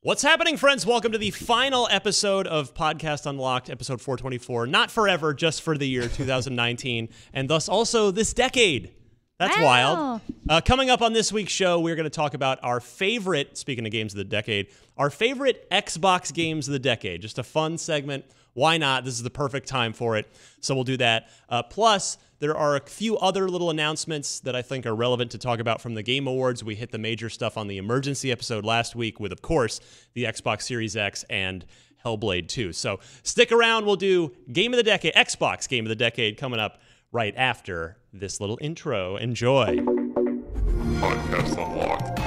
What's happening, friends? Welcome to the final episode of Podcast Unlocked, episode 424. Not forever, just for the year 2019, and thus also this decade. That's wild. Coming up on this week's show, we're going to talk about our favorite, speaking of games of the decade, our favorite Xbox games of the decade. Just a fun segment. Why not? This is the perfect time for it. So we'll do that. Plus, there are a few other little announcements that I think are relevant to talk about from the Game Awards. We hit the major stuff on the emergency episode last week with, of course, the Xbox Series X and Hellblade 2. So stick around. We'll do Game of the Decade, Xbox Game of the Decade, coming up right after this little intro. Enjoy. Podcast Unlocked.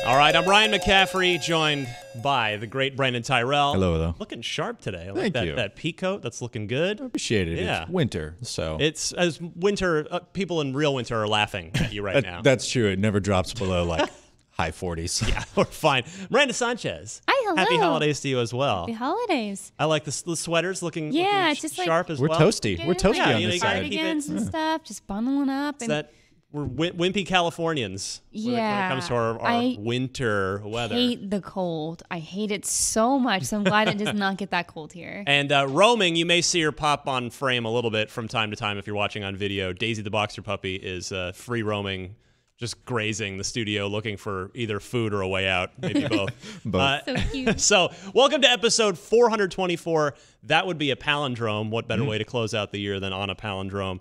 All right, I'm Ryan McCaffrey, joined by the great Brandon Tyrell. Hello. Looking sharp today. I Thank like you. that pea coat. That's looking good. Appreciate it. Yeah. It's winter, so It's as winter. People in real winter are laughing at you right now. That's true. It never drops below like high 40s. Yeah, we're fine. Miranda Sanchez. Hi, hello. Happy holidays to you as well. Happy holidays. I like the sweaters looking, It's just like sharp as We're well. toasty. We're toasty Yeah, on you this gotta side. keep it- Cardigans and stuff, just bundling up. It's And that we're wimpy Californians when it comes to our I winter weather. hate the cold. I hate it so much. So I'm glad it does not get that cold here. And roaming, you may see her pop on frame a little bit from time to time if you're watching on video. Daisy the Boxer Puppy is free roaming, just grazing the studio, looking for either food or a way out, maybe both. Both. So cute. So, welcome to episode 424. That would be a palindrome. What better way to close out the year than on a palindrome?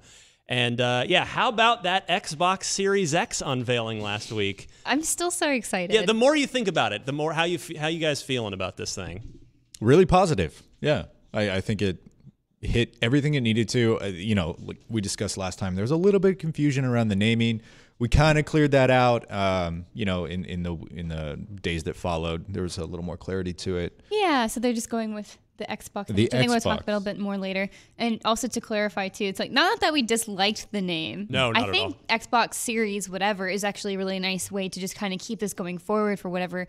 And how about that Xbox Series X unveiling last week? I'm still so excited. Yeah, the more you think about it, the more how you guys feeling about this thing? Really positive. Yeah. I think it hit everything it needed to. Like we discussed last time, there was a little bit of confusion around the naming. We kind of cleared that out. In the days that followed, there was a little more clarity to it. Yeah, so they're just going with the Xbox. The which I think we'll Xbox. talk about a bit more later. And also to clarify too, it's like not that we disliked the name. No, not I at think Xbox Series whatever is actually a really nice way to just kind of keep this going forward for whatever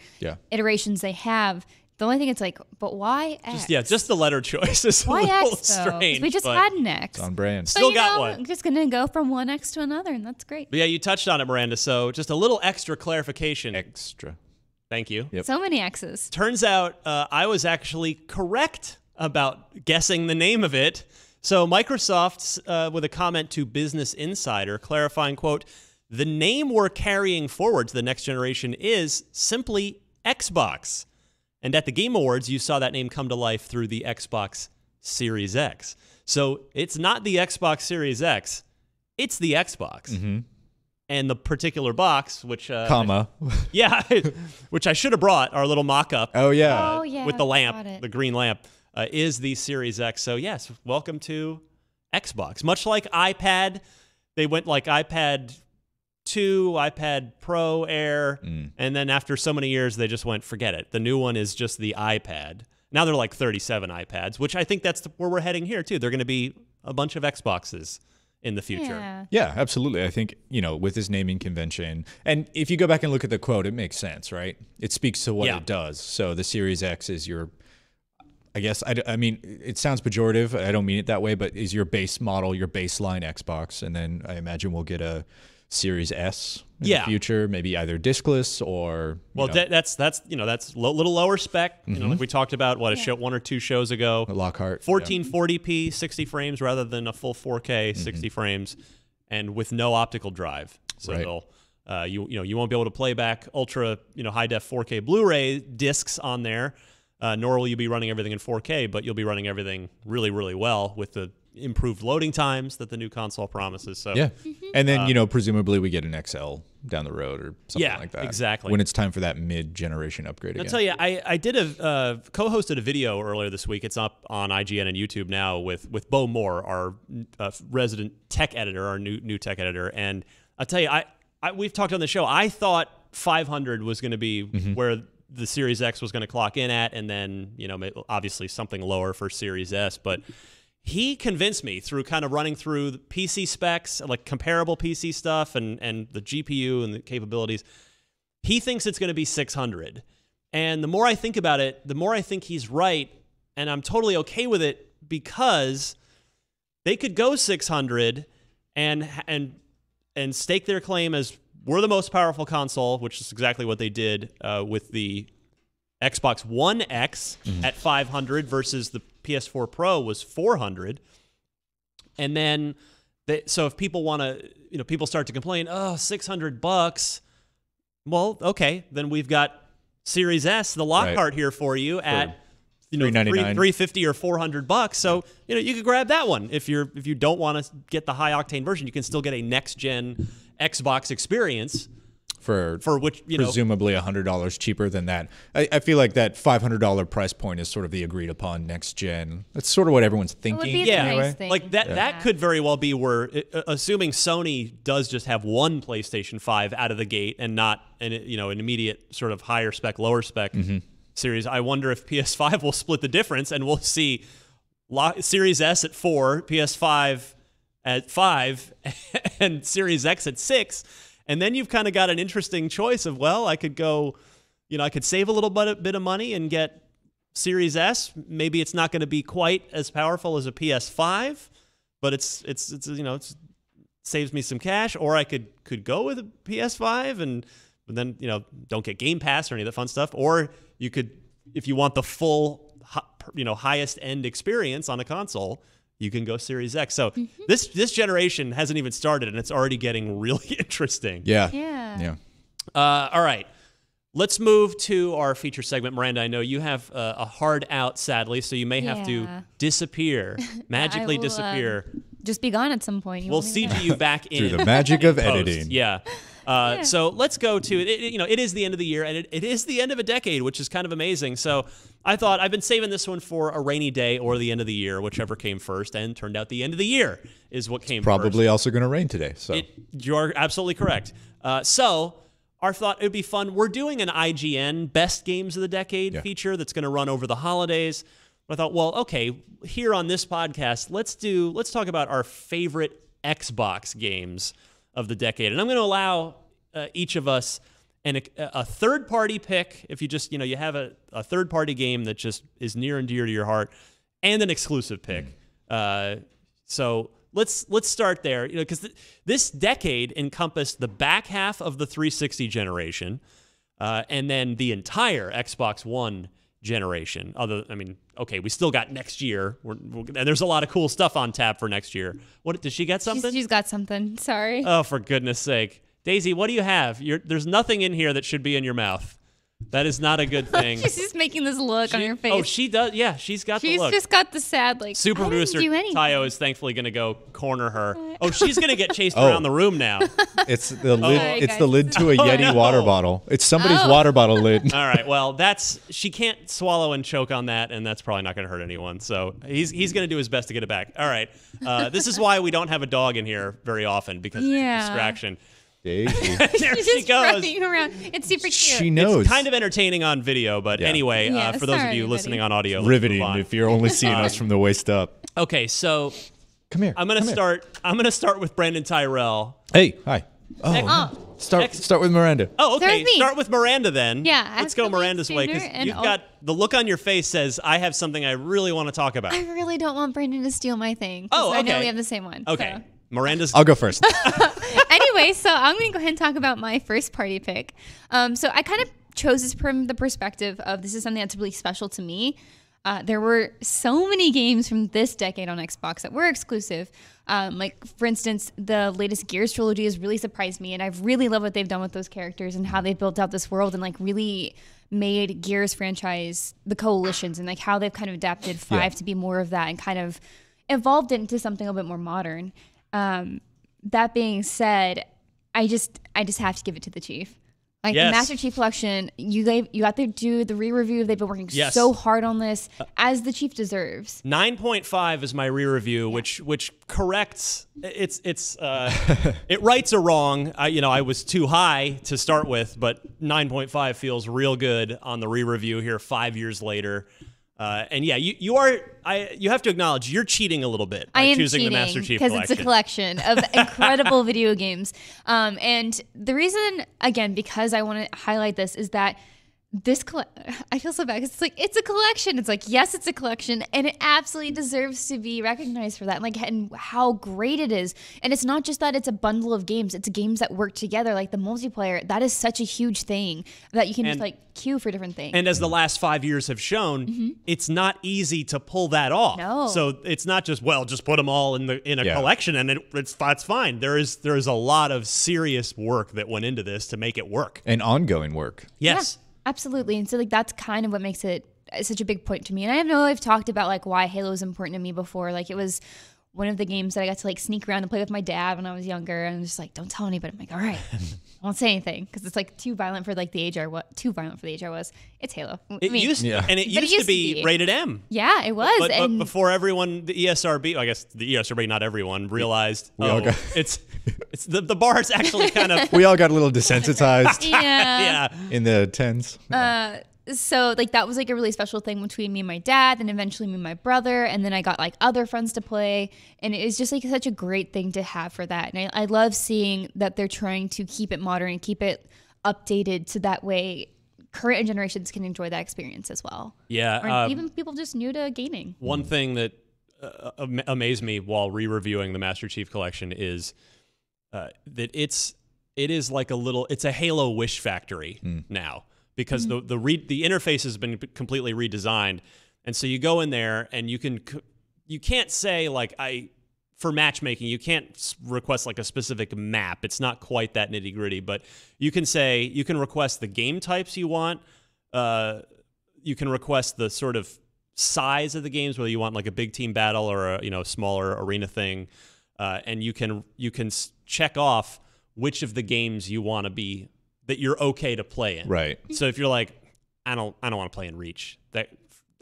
iterations they have. The only thing it's like, but why X? Just the letter choice is Why a little X though? 'Cause strange. we just but- had an X. It's on brand. Still So, got one. I'm just gonna go from one X to another, and that's great. But yeah, you touched on it, Miranda. So just a little extra clarification. Extra. Thank you. Yep. So many X's. Turns out I was actually correct about guessing the name of it. So Microsoft, with a comment to Business Insider, clarifying, quote, the name we're carrying forward to the next generation is simply Xbox. And at the Game Awards, you saw that name come to life through the Xbox Series X. So it's not the Xbox Series X, it's the Xbox. Mm-hmm. And the particular box, which... Comma. Yeah, which I should have brought, our little mock-up. Oh, yeah. With the got lamp, it. the green lamp, is the Series X. So yes, welcome to Xbox. Much like iPad, they went like iPad 2, iPad Pro Air, and then after so many years, they just went, forget it. The new one is just the iPad. Now they're like 37 iPads, which I think that's where we're heading here too. They're going to be a bunch of Xboxes in the future. Yeah. Yeah, absolutely. I think, with this naming convention, and if you go back and look at the quote, it makes sense, right? It speaks to what it does. So the Series X is your, I guess, I mean, it sounds pejorative. I don't mean it that way, but is your base model, your baseline Xbox. And then I imagine we'll get a Series S in the future, maybe either discless or that's little lower spec. Like we talked about one or two shows ago. Lockhart 1440p 60 frames rather than a full 4K 60 frames, and with no optical drive. So they'll you won't be able to play back ultra high def 4K Blu-ray discs on there, nor will you be running everything in 4K, but you'll be running everything really, really well with the improved loading times that the new console promises. So and then presumably we get an XL down the road or something like that. Exactly. When it's time for that mid-generation upgrade again. I'll tell you, I did co-hosted a video earlier this week. It's up on IGN and YouTube now with Bo Moore, our resident tech editor, our new tech editor. And I'll tell you, we've talked on the show. I thought 500 was going to be where the Series X was going to clock in at, and then obviously something lower for Series S, but he convinced me through kind of running through the PC specs, like comparable PC stuff and the GPU and the capabilities. He thinks it's going to be 600. And the more I think about it, the more I think he's right. and I'm totally okay with it because they could go 600 and stake their claim as we're the most powerful console, which is exactly what they did with the Xbox One X at 500 versus the PS4 Pro was 400. And then, so if people want to, people start to complain, oh, $600. Well, okay, then we've got Series S, the Lockhart here for you at $350 or $400. So you could grab that one if you don't want to get the high octane version. You can still get a next gen Xbox experience for which presumably $100 cheaper than that. I feel like that $500 price point is sort of the agreed upon next gen. That's sort of what everyone's thinking. Nice thing. Like that could very well be where, assuming Sony does just have one PlayStation 5 out of the gate and not an immediate sort of higher spec, lower spec series. I wonder if PS5 will split the difference and we'll see Series S at 4, PS5 at 5, and Series X at 6. And then you've kind of got an interesting choice of, well, I could go, I could save a little bit of money and get Series S. Maybe it's not going to be quite as powerful as a PS5, but it saves me some cash. Or I could go with a PS5 and then don't get Game Pass or any of that fun stuff. Or you could, if you want the full highest end experience on a console, you can go Series X. So this generation hasn't even started, and it's already getting really interesting. Yeah. All right. Let's move to our feature segment. Miranda, I know you have a hard out, sadly, so you may have to disappear, magically disappear. Just be gone at some point. We'll CG you back in. Through the magic of editing. Yeah. So let's go to it. It is the end of the year, and it is the end of a decade, which is kind of amazing. So I thought I've been saving this one for a rainy day or the end of the year, whichever came first, and turned out the end of the year is what came Probably first. also going to rain today. So you're absolutely correct. So our thought, it would be fun. We're doing an IGN Best Games of the Decade feature that's going to run over the holidays. I thought, well, okay, here on this podcast, let's talk about our favorite Xbox games of the decade. And I'm going to allow each of us a third-party pick, if you just, you have a third-party game that just is near and dear to your heart, and an exclusive pick. So let's start there, because this decade encompassed the back half of the 360 generation, and then the entire Xbox One generation. We still got next year, and there's a lot of cool stuff on tap for next year. What did she get? Something? She's got something. Sorry. Oh, for goodness sake, Daisy, what do you have? There's nothing in here that should be in your mouth. That is not a good thing. She's just making this look on her face. Oh, she does. Yeah, she's got the look. She's just got the sad, Super I producer didn't do anything. Tayo is thankfully going to go corner her. Oh, she's going to get chased around the room now. It's the lid. Sorry, it's guys. the lid to a Yeti water bottle. It's somebody's water bottle lid. All right. Well, she can't swallow and choke on that, and that's probably not going to hurt anyone. So he's going to do his best to get it back. All right. This is why we don't have a dog in here very often, because it's a distraction. Daisy. There She's she just goes. running around. It's super cute. She knows. It's kind of entertaining on video, but anyway, for those of you listening on audio, let's riveting move on. if you're only seeing us from the waist up. Okay, so Come here. I'm gonna start with Brandon Tyrell. Hey, hi. Start with Miranda. Oh, okay. Start with me. Start with Miranda then. Yeah, let's go Miranda's way, because and you've got the look on your face says I have something I really want to talk about. I really don't want Brandon to steal my thing. Oh, okay. I know we have the same one. Okay, So. Miranda's. I'll go first. Anyway, so I'm going to go ahead and talk about my first party pick. So I kind of chose this from the perspective of this is something that's really special to me. There were so many games from this decade on Xbox that were exclusive. For instance, the latest Gears trilogy has really surprised me, and I've really loved what they've done with those characters and how they've built out this world and really made Gears franchise the coalitions, and how they've kind of adapted 5 to be more of that and kind of evolved it into something a little bit more modern. That being said, I just have to give it to the Chief. The Master Chief Collection, you got to do the re-review. They've been working so hard on this, as the Chief deserves. 9.5 is my re-review, which corrects it rights a wrong. I was too high to start with, but 9.5 feels real good on the re-review here 5 years later. You have to acknowledge you're cheating a little bit by choosing the Master Chief Collection. Because it's a collection of incredible video games. And the reason, again, because I want to highlight this is that I feel so bad because it's like, it's a collection. It's like, yes, it's a collection, and it absolutely deserves to be recognized for that. And how great it is. And it's not just that it's a bundle of games. It's games that work together. Like the multiplayer, that is such a huge thing that you can just like queue for different things. And as the last 5 years have shown, it's not easy to pull that off. No. So it's not just, well, just put them all in a collection and it's fine. There is a lot of serious work that went into this to make it work. And ongoing work. Yes. Yeah, absolutely. And so like that's kind of what makes it such a big point to me. And I know I've talked about like why Halo is important to me before. Like it was one of the games that I got to like sneak around and play with my dad when I was younger. And I'm just like, don't tell anybody. I'm like, all right, I won't say anything because it's like too violent for like the age I was. It's Halo. It used to be rated M. Yeah, it was. But before everyone, the ESRB, I guess the ESRB, not everyone, realized it's the bar's actually kind of. We all got a little desensitized. Yeah. In the 10s. So like that was like a really special thing between me and my dad, and eventually me and my brother, and then I got like other friends to play, and it was just like such a great thing to have for that. And I love seeing that they're trying to keep it modern and keep it updated so that way current generations can enjoy that experience as well. Yeah, or even people just new to gaming. One thing that amazed me while re-reviewing the Master Chief Collection is that it is like it's a Halo wish factory now. Because the interface has been completely redesigned, and so you go in there and you can't say like for matchmaking you can't request like a specific map. It's not quite that nitty gritty, but you can request the game types you want. You can request the sort of size of the games, whether you want like a big team battle or a smaller arena thing, and you can check off which of the games you want to be. That you're okay to play in. Right. So if you're like, I don't want to play in Reach. That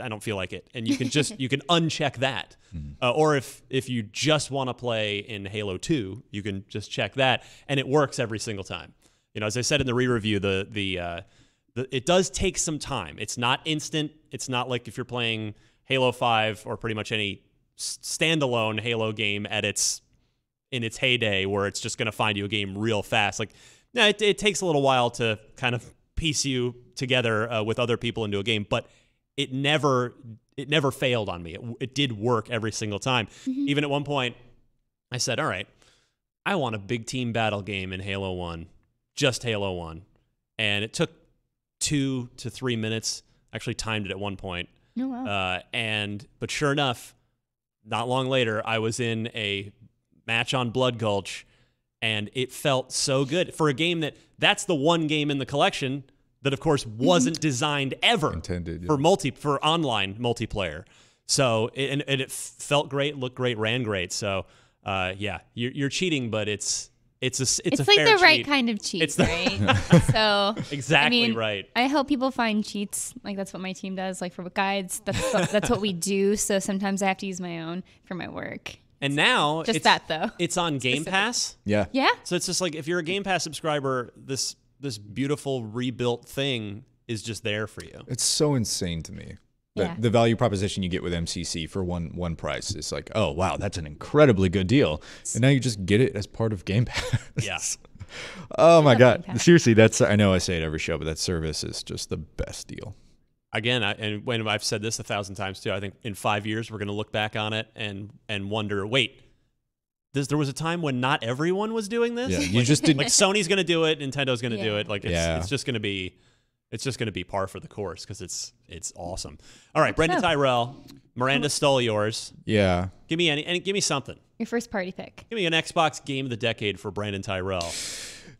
I don't feel like it. And you can you can uncheck that. Or if you just want to play in Halo 2, you can just check that, and it works every single time. As I said in the re-review, it does take some time. It's not instant. It's not like if you're playing Halo 5 or pretty much any standalone Halo game in its heyday where it's just going to find you a game real fast. Like, no, it takes a little while to kind of piece you together with other people into a game, but it never failed on me. It did work every single time. Even at one point, I said, all right, I want a big team battle game in Halo 1, just Halo 1. And it took 2 to 3 minutes. Actually timed it at one point. Oh, wow. But sure enough, not long later, I was in a match on Blood Gulch, and it felt so good for a game that's the one game in the collection that, of course, wasn't designed ever for online multiplayer. So it felt great, looked great, ran great. So you're cheating, but it's like the right kind of cheat, right? So exactly right. I help people find cheats. Like that's what my team does. Like for guides, that's what we do. So sometimes I have to use my own for my work. And now it's on Game Pass. Yeah. So it's just like if you're a Game Pass subscriber, this beautiful rebuilt thing is just there for you. It's so insane to me. The value proposition you get with MCC for one price is like, oh wow, that's an incredibly good deal. And now you just get it as part of Game Pass. Yeah. Oh my God. Seriously, I know I say it every show, but that service is just the best deal. Again, and when I've said this 1,000 times too, I think in 5 years we're going to look back on it and wonder, wait, there was a time when not everyone was doing this. Yeah, you just didn't. Like Sony's going to do it, Nintendo's going to do it. Like it's just going to be par for the course because it's awesome. All right, Brendan Tyrell, Miranda stole yours. Yeah. Give me something. Your first party pick. Give me an Xbox Game of the Decade for Brandon Tyrell.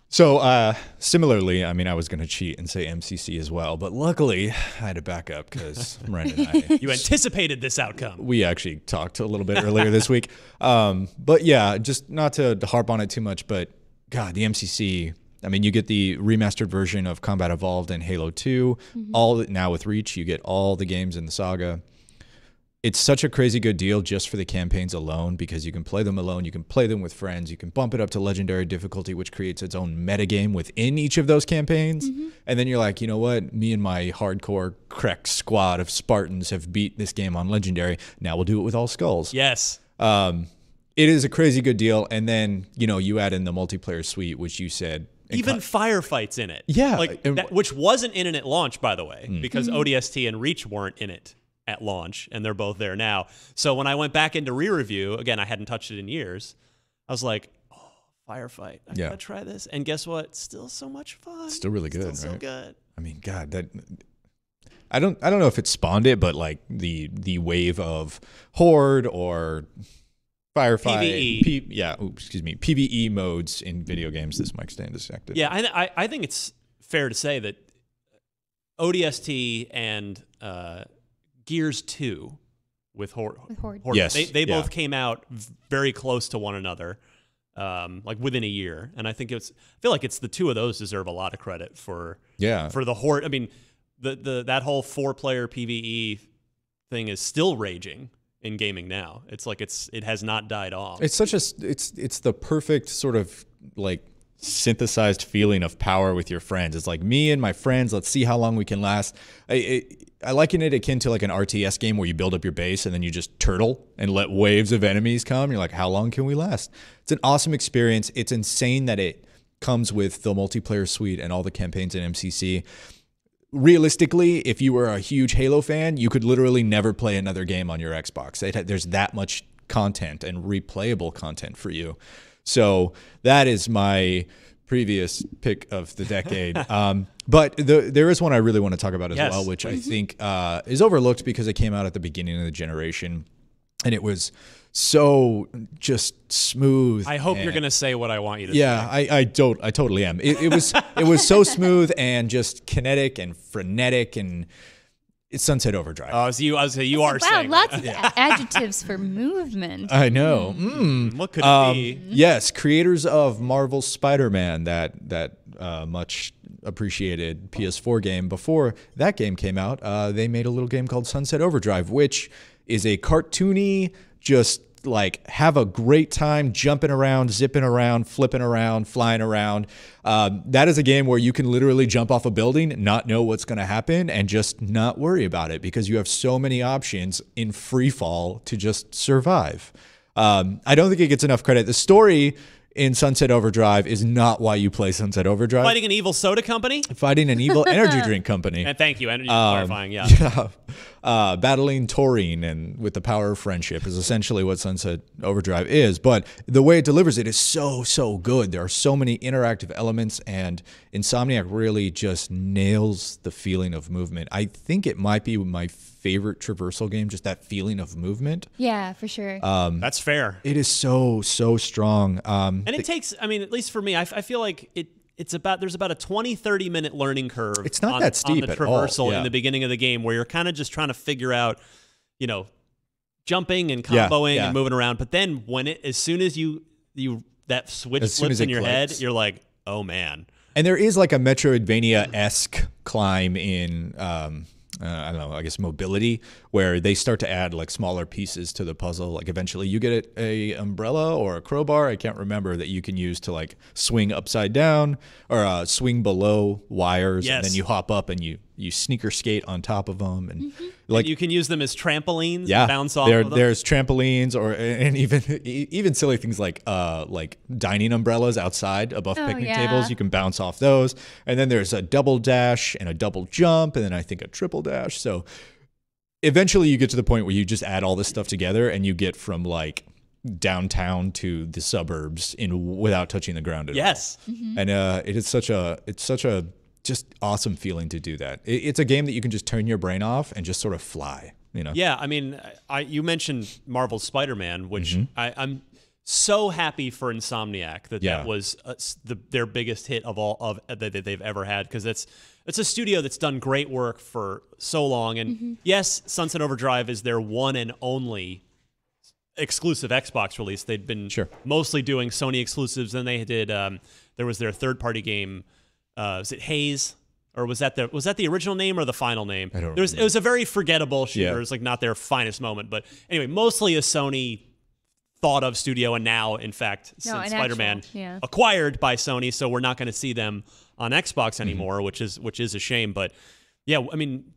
So similarly, I mean, I was going to cheat and say MCC as well, but luckily I had to back up because Miranda and I... You anticipated this outcome. We actually talked a little bit earlier this week. But yeah, just not to harp on it too much, but God, the MCC... I mean, you get the remastered version of Combat Evolved and Halo 2. Now with Reach, you get all the games in the saga. It's such a crazy good deal just for the campaigns alone because you can play them alone, you can play them with friends, you can bump it up to legendary difficulty, which creates its own metagame within each of those campaigns. And then you're like, you know what? Me and my hardcore crack squad of Spartans have beat this game on legendary. Now we'll do it with all skulls. Yes. It is a crazy good deal. And then, you add in the multiplayer suite, which you said Even firefights in it. Yeah. Like which wasn't in it at launch, by the way, because ODST and Reach weren't in it at launch, and they're both there now. So when I went back into re-review, again, I hadn't touched it in years, I was like, oh, firefight. I gotta try this. And guess what? Still so much fun. Still really good, Still right? so good. I mean, God, that I don't know if it spawned it, but like the wave of Horde or firefight, PvE. PvE modes in video games. This mic stand is active. Yeah, I think it's fair to say that ODST and Gears 2 with Horde. Yes, they both came out very close to one another, like within a year. And I feel like it's the two of those deserve a lot of credit for the Horde. I mean, that whole 4-player PvE thing is still raging in gaming now. It's like it has not died off. It's it's the perfect sort of like synthesized feeling of power with your friends. It's like me and my friends. Let's see how long we can last. I liken it akin to like an RTS game where you build up your base and then you just turtle and let waves of enemies come. You're like, how long can we last? It's an awesome experience. It's insane that it comes with the multiplayer suite and all the campaigns in MCC. Realistically, if you were a huge Halo fan, you could literally never play another game on your Xbox. There's that much content and replayable content for you. So that is my previous pick of the decade. But there is one I really want to talk about as well, which I think is overlooked because it came out at the beginning of the generation, and it was so just smooth. I hope you're going to say what I want you to say. Yeah, I totally am. It was so smooth and just kinetic and frenetic, and it's Sunset Overdrive. Oh, so you are saying lots of adjectives for movement. I know. What could it be? Yes, creators of Marvel's Spider-Man, that much appreciated PS4 game. Before that game came out, they made a little game called Sunset Overdrive, which is a cartoony, just like have a great time jumping around, zipping around, flipping around, flying around. That is a game where you can literally jump off a building, not know what's going to happen, and just not worry about it because you have so many options in free fall to just survive. I don't think it gets enough credit. The story in Sunset Overdrive is not why you play Sunset Overdrive. Fighting an evil soda company? Fighting an evil energy drink company. And thank you, energy clarifying, yeah. Battling taurine and with the power of friendship is essentially what Sunset Overdrive is. But the way it delivers it is so good. There are so many interactive elements, and Insomniac really just nails the feeling of movement. I think it might be my favorite traversal game, just that feeling of movement. Yeah, for sure. That's fair. It is so strong. And it takes, I mean, at least for me, I feel like there's about a 20-30 minute learning curve. It's not that steep on the at traversal all. Yeah. in the beginning of the game where you're kind of just trying to figure out, jumping and comboing and moving around. But then as soon as that switch flips in your head, you're like, oh man. And there is like a Metroidvania-esque climb in I don't know, I guess mobility, where they start to add like smaller pieces to the puzzle. Like eventually you get a umbrella or a crowbar, I can't remember, that you can use to like swing upside down or swing below wires. Yes. And then you hop up and you sneaker skate on top of them. And like, and you can use them as trampolines, bounce off of them. There's trampolines and even silly things like dining umbrellas outside above picnic tables. You can bounce off those. And then there's a double dash and a double jump, and then I think a triple dash. So eventually you get to the point where you just add all this stuff together and you get from like downtown to the suburbs without touching the ground at all. Yes. And it's such a just awesome feeling to do that. It's a game that you can just turn your brain off and just sort of fly, Yeah, I mean, you mentioned Marvel's Spider-Man, which I'm so happy for Insomniac that was their biggest hit that they've ever had, because it's a studio that's done great work for so long. And yes, Sunset Overdrive is their one and only exclusive Xbox release. They'd been mostly doing Sony exclusives. Then they did there was their third-party game. Was it Haze, or was that the original name or the final name? I don't remember. It was a very forgettable shooter. It was like not their finest moment, but anyway, mostly a Sony thought of studio, and now, in fact, since Spider-Man acquired by Sony, so we're not going to see them on Xbox anymore, which is a shame. But yeah, I mean,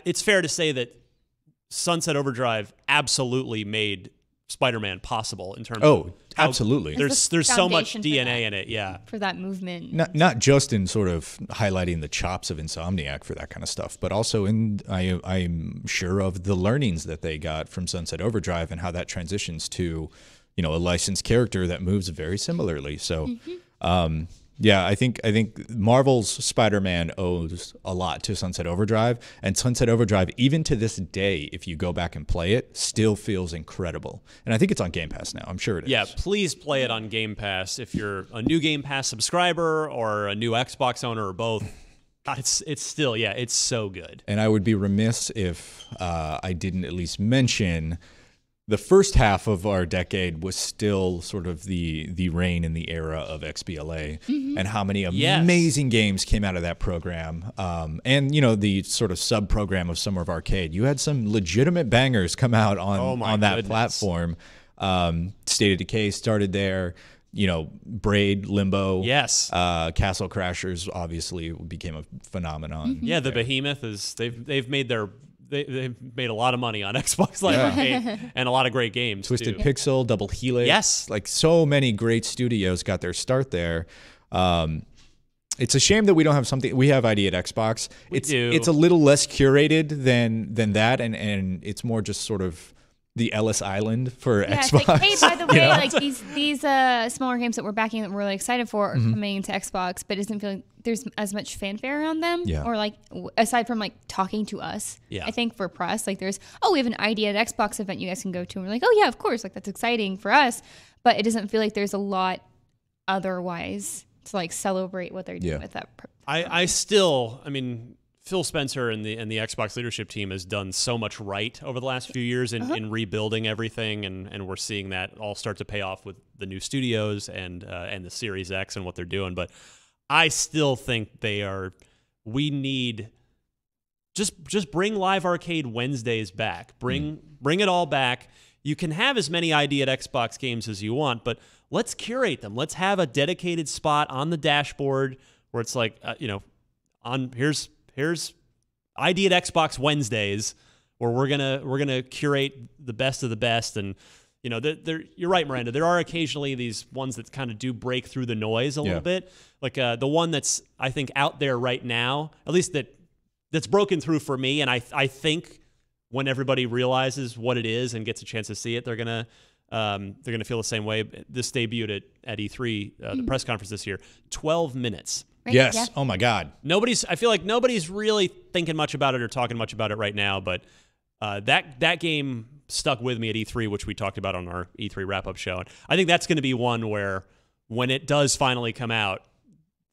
it's fair to say that Sunset Overdrive absolutely made Spider-Man possible in terms Oh, of how absolutely. there's so much foundation for DNA that. in it. Yeah. For that movement. Not just in sort of highlighting the chops of Insomniac for that kind of stuff, but also in I'm sure of the learnings that they got from Sunset Overdrive and how that transitions to, a licensed character that moves very similarly. So, yeah, I think Marvel's Spider-Man owes a lot to Sunset Overdrive, and Sunset Overdrive, even to this day, if you go back and play it, still feels incredible. And I think it's on Game Pass now. I'm sure it is. Yeah, please play it on Game Pass if you're a new Game Pass subscriber or a new Xbox owner or both. It's still, it's so good. And I would be remiss if I didn't at least mention the first half of our decade was still sort of the reign in the era of XBLA, and how many amazing games came out of that program. And, the sort of sub-program of Summer of Arcade. You had some legitimate bangers come out on that platform. State of Decay started there. Braid, Limbo. Yes. Castle Crashers obviously became a phenomenon. Yeah, the Behemoth they've made a lot of money on Xbox Live Arcade and a lot of great games. Twisted too. Pixel, Double Helix. Yes. Like so many great studios got their start there. It's a shame that we don't have something. We have ID at Xbox. It's a little less curated than that, and it's more just sort of the Ellis Island for Xbox. It's like, hey, by the way, like these smaller games that we're backing that we're really excited for are coming to Xbox, but it doesn't feel like there's as much fanfare around them. Yeah. Or like aside from like talking to us. Yeah. I think for press, like there's we have an ID at Xbox event you guys can go to, and we're like, oh yeah, of course, like that's exciting for us. But it doesn't feel like there's a lot otherwise to like celebrate what they're doing with that. I mean, Phil Spencer and the Xbox leadership team has done so much right over the last few years in rebuilding everything, and we're seeing that all start to pay off with the new studios and the Series X and what they're doing. But I still think we need just bring Live Arcade Wednesdays back. Bring it all back. You can have as many ID at Xbox games as you want, but let's curate them. Let's have a dedicated spot on the dashboard where it's like here's ID at Xbox Wednesdays, where we're gonna curate the best of the best. And you're right, Miranda. There are occasionally these ones that kind of do break through the noise a little bit. Like the one that's I think out there right now, at least that's broken through for me. And I think when everybody realizes what it is and gets a chance to see it, they're gonna feel the same way. This debuted at E3, the press conference this year. 12 minutes. Right? Yes. Yeah. Oh my God. I feel like nobody's really thinking much about it or talking much about it right now, but that game stuck with me at E3, which we talked about on our E3 wrap-up show. And I think that's going to be one where when it does finally come out,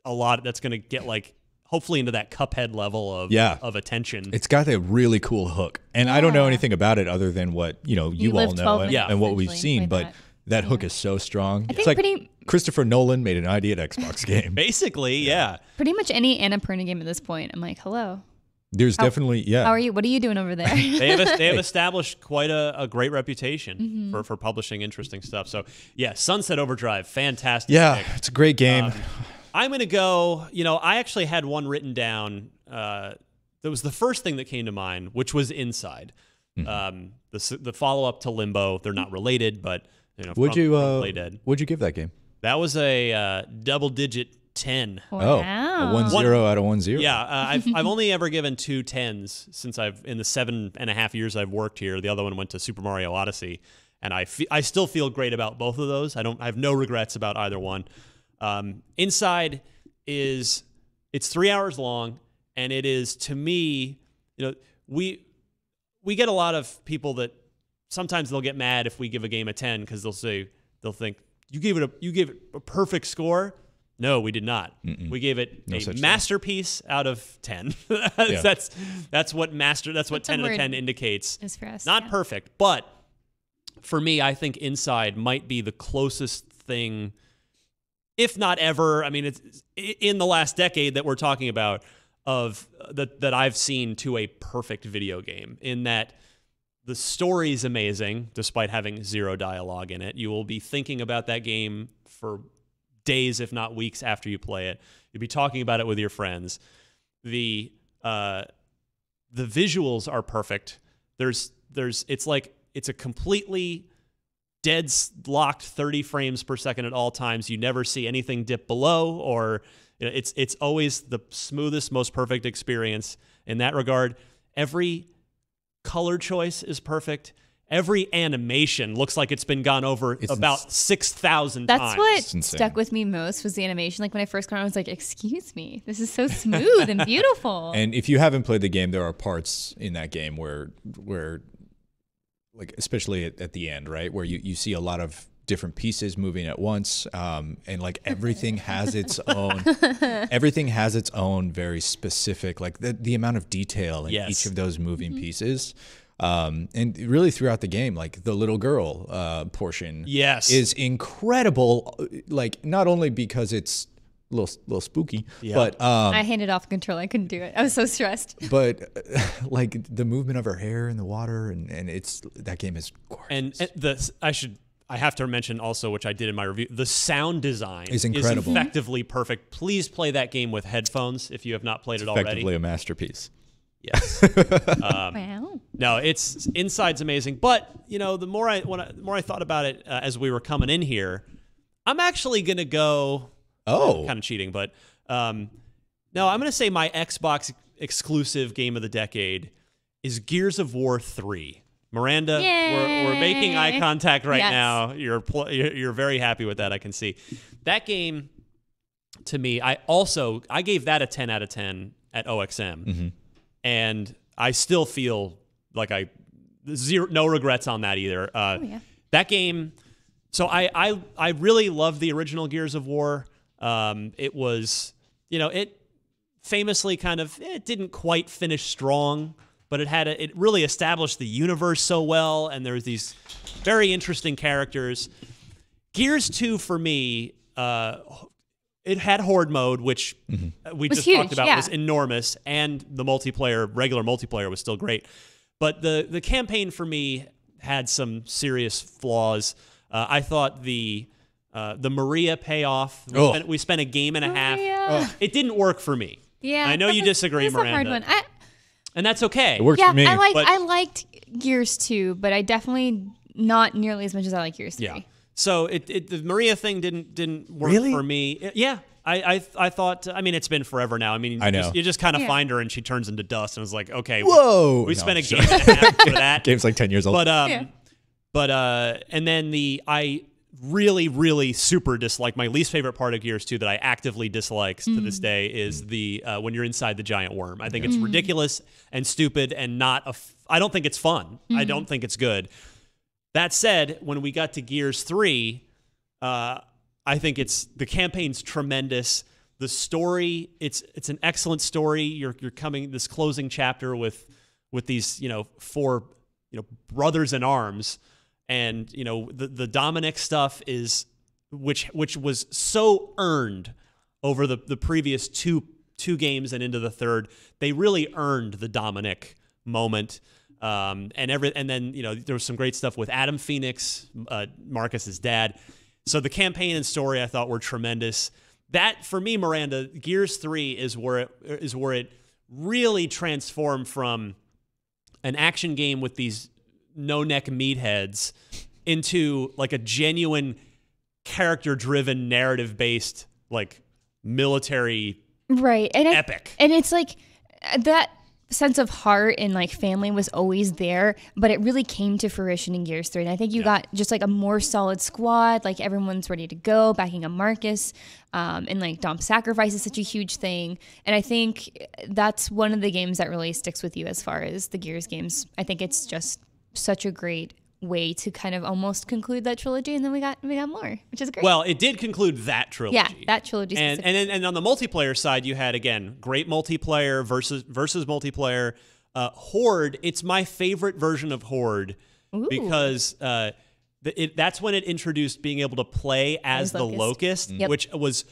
that's going to get like hopefully into that Cuphead level of attention. It's got a really cool hook. And I don't know anything about it other than what, you all know and what we've seen, but that hook is so strong. I It's think like Christopher Nolan made an ID at Xbox game. Basically, yeah. pretty much any Annapurna game at this point, I'm like, hello. There's definitely, How are you? What are you doing over there? They have established quite a great reputation for publishing interesting stuff. So, yeah, Sunset Overdrive, fantastic. Yeah, pick. it's a great game. I'm going to go, I actually had one written down. That was the first thing that came to mind, which was Inside. The follow-up to Limbo. They're not related, but, What'd you give that game? That was a double-digit 10. Wow. A 1-0 out of 1-0. Yeah, I've only ever given 2 10s since in the 7.5 years I've worked here. The other one went to Super Mario Odyssey, and I still feel great about both of those. I have no regrets about either one. Inside it's 3 hours long, and it is, to me, we get a lot of people that sometimes they'll get mad if we give a game a 10 because they'll think you gave it a perfect score. No, we did not. We gave it a masterpiece out of 10. That's what 10 out of 10 indicates. Is for us, not perfect, but for me, I think Inside might be the closest thing, if not ever. I mean, it's in the last decade that we're talking about that I've seen to a perfect video game, in that the story's amazing despite having 0 dialogue in it. You will be thinking about that game for days, if not weeks, after you play it. You'll be talking about it with your friends. The visuals are perfect. It's a completely locked 30 frames per second at all times. You never see anything dip below, or it's always the smoothest, most perfect experience in that regard. Every color choice is perfect. Every animation looks like it's been gone over about 6,000 times. That's what stuck with me most was the animation. Like when I first got on, I was like, excuse me, this is so smooth and beautiful. And if you haven't played the game, there are parts in that game where like especially at the end, right, where you see a lot of different pieces moving at once, and like everything has its own very specific, like the amount of detail in each of those moving pieces. And really throughout the game, like the little girl portion is incredible. Like not only because it's a little spooky, but I handed off the control. I couldn't do it. I was so stressed. But like the movement of her hair in the water, and that game is gorgeous. And I have to mention also, which I did in my review, the sound design is incredible. Is effectively perfect. Please play that game with headphones if you have not played it already. Effectively a masterpiece. Yes. Wow. No, inside's amazing. But the more I thought about it as we were coming in here, I'm actually gonna go. Kind of cheating, but no, I'm gonna say my Xbox exclusive game of the decade is Gears of War 3. Miranda, we're making eye contact right now. You're very happy with that. I can see that game. To me, I gave that a 10 out of 10 at OXM, and I still feel like no regrets on that either. That game. So I really love the original Gears of War. It was it famously it didn't quite finish strong. But it really established the universe so well, and there's these very interesting characters. Gears 2 for me, it had Horde mode, which we just talked about was enormous, and the regular multiplayer was still great. But the campaign for me had some serious flaws. I thought the Maria payoff. We spent a game and a half. It didn't work for me. Yeah, I know you disagree, Miranda. That's a hard one. And that's okay. It worked for me. I liked Gears 2, but I definitely not nearly as much as I like Gears 3. Yeah. So the Maria thing didn't work for me. I thought. I mean, it's been forever now. I mean, you just kind of find her and she turns into dust, and I was like, okay, whoa. We spent a game and a half for that. Game's like 10 years old. But and then I really, really super dislike. My least favorite part of Gears 2 that I actively dislike to this day is the when you're inside the giant worm. I think it's ridiculous and stupid and I don't think it's fun. I don't think it's good. That said, when we got to Gears 3, I think the campaign's tremendous. The story, it's an excellent story. You're coming this closing chapter with these 4 brothers in arms. And the Dominic stuff is which was so earned over the previous two games and into the third. They really earned the Dominic moment, and then there was some great stuff with Adam Phoenix, Marcus's dad. So the campaign and story I thought were tremendous. That for me, Miranda, Gears 3 is where it really transformed from an action game with these no-neck meatheads into like a genuine character-driven, narrative-based, like military epic. And it's like that sense of heart and like family was always there, but it really came to fruition in Gears 3. And I think you got just like a more solid squad, like everyone's ready to go, backing up Marcus, and like Dom's sacrifice is such a huge thing. And I think that's one of the games that really sticks with you as far as the Gears games. I think it's just such a great way to kind of almost conclude that trilogy, and then we got more, which is great. Well, it did conclude that trilogy. Yeah, that trilogy. And on the multiplayer side, you had again great multiplayer versus multiplayer. Horde, it's my favorite version of Horde because that's when it introduced being able to play as the Locust, which was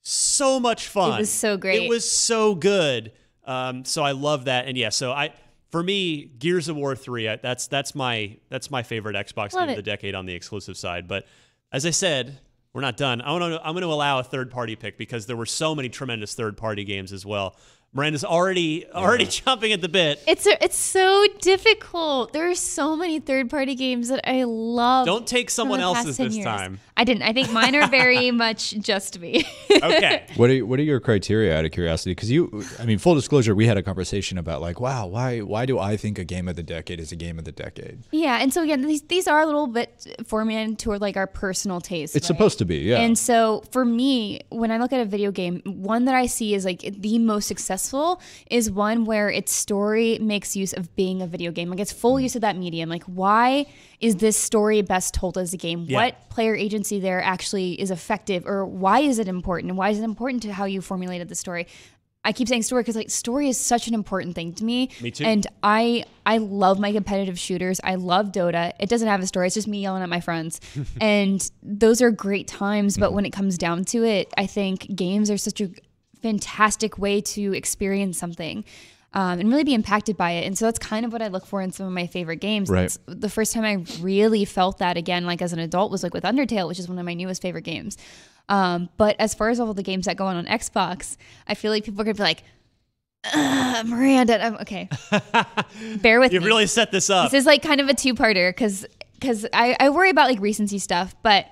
so much fun. It was so great. It was so good. So I love that, and for me, Gears of War 3, that's my favorite Xbox game of the decade on the exclusive side. But as I said, we're not done. I'm going to allow a third-party pick because there were so many tremendous third-party games as well. Miranda's already chomping at the bit. It's so difficult. There are so many third-party games that I love. Don't take someone else's this time. I didn't. I think mine are very much just me. Okay. What are your criteria, out of curiosity? Because full disclosure, we had a conversation about like, wow, why do I think a game of the decade is a game of the decade? Yeah, and so again, these are a little bit formatted toward like our personal taste. It's supposed to be, yeah. And so for me, when I look at a video game, one that I see is like the most successful is one where its story makes use of being a video game. Like it's full use of that medium. Like why is this story best told as a game? Yeah. What player agency there actually is effective, or why is it important? And why is it important to how you formulated the story? I keep saying story because like story is such an important thing to me. Me too. And I love my competitive shooters. I love Dota. It doesn't have a story. It's just me yelling at my friends. And those are great times. But when it comes down to it, I think games are such a fantastic way to experience something. And really be impacted by it. And so that's kind of what I look for in some of my favorite games. Right. It's the first time I really felt that again, like as an adult, was like with Undertale, which is one of my newest favorite games. But as far as all the games that go on Xbox, I feel like people are going to be like, Miranda, okay. Bear with me. You've really set this up. This is like kind of a two-parter because I worry about like recency stuff, but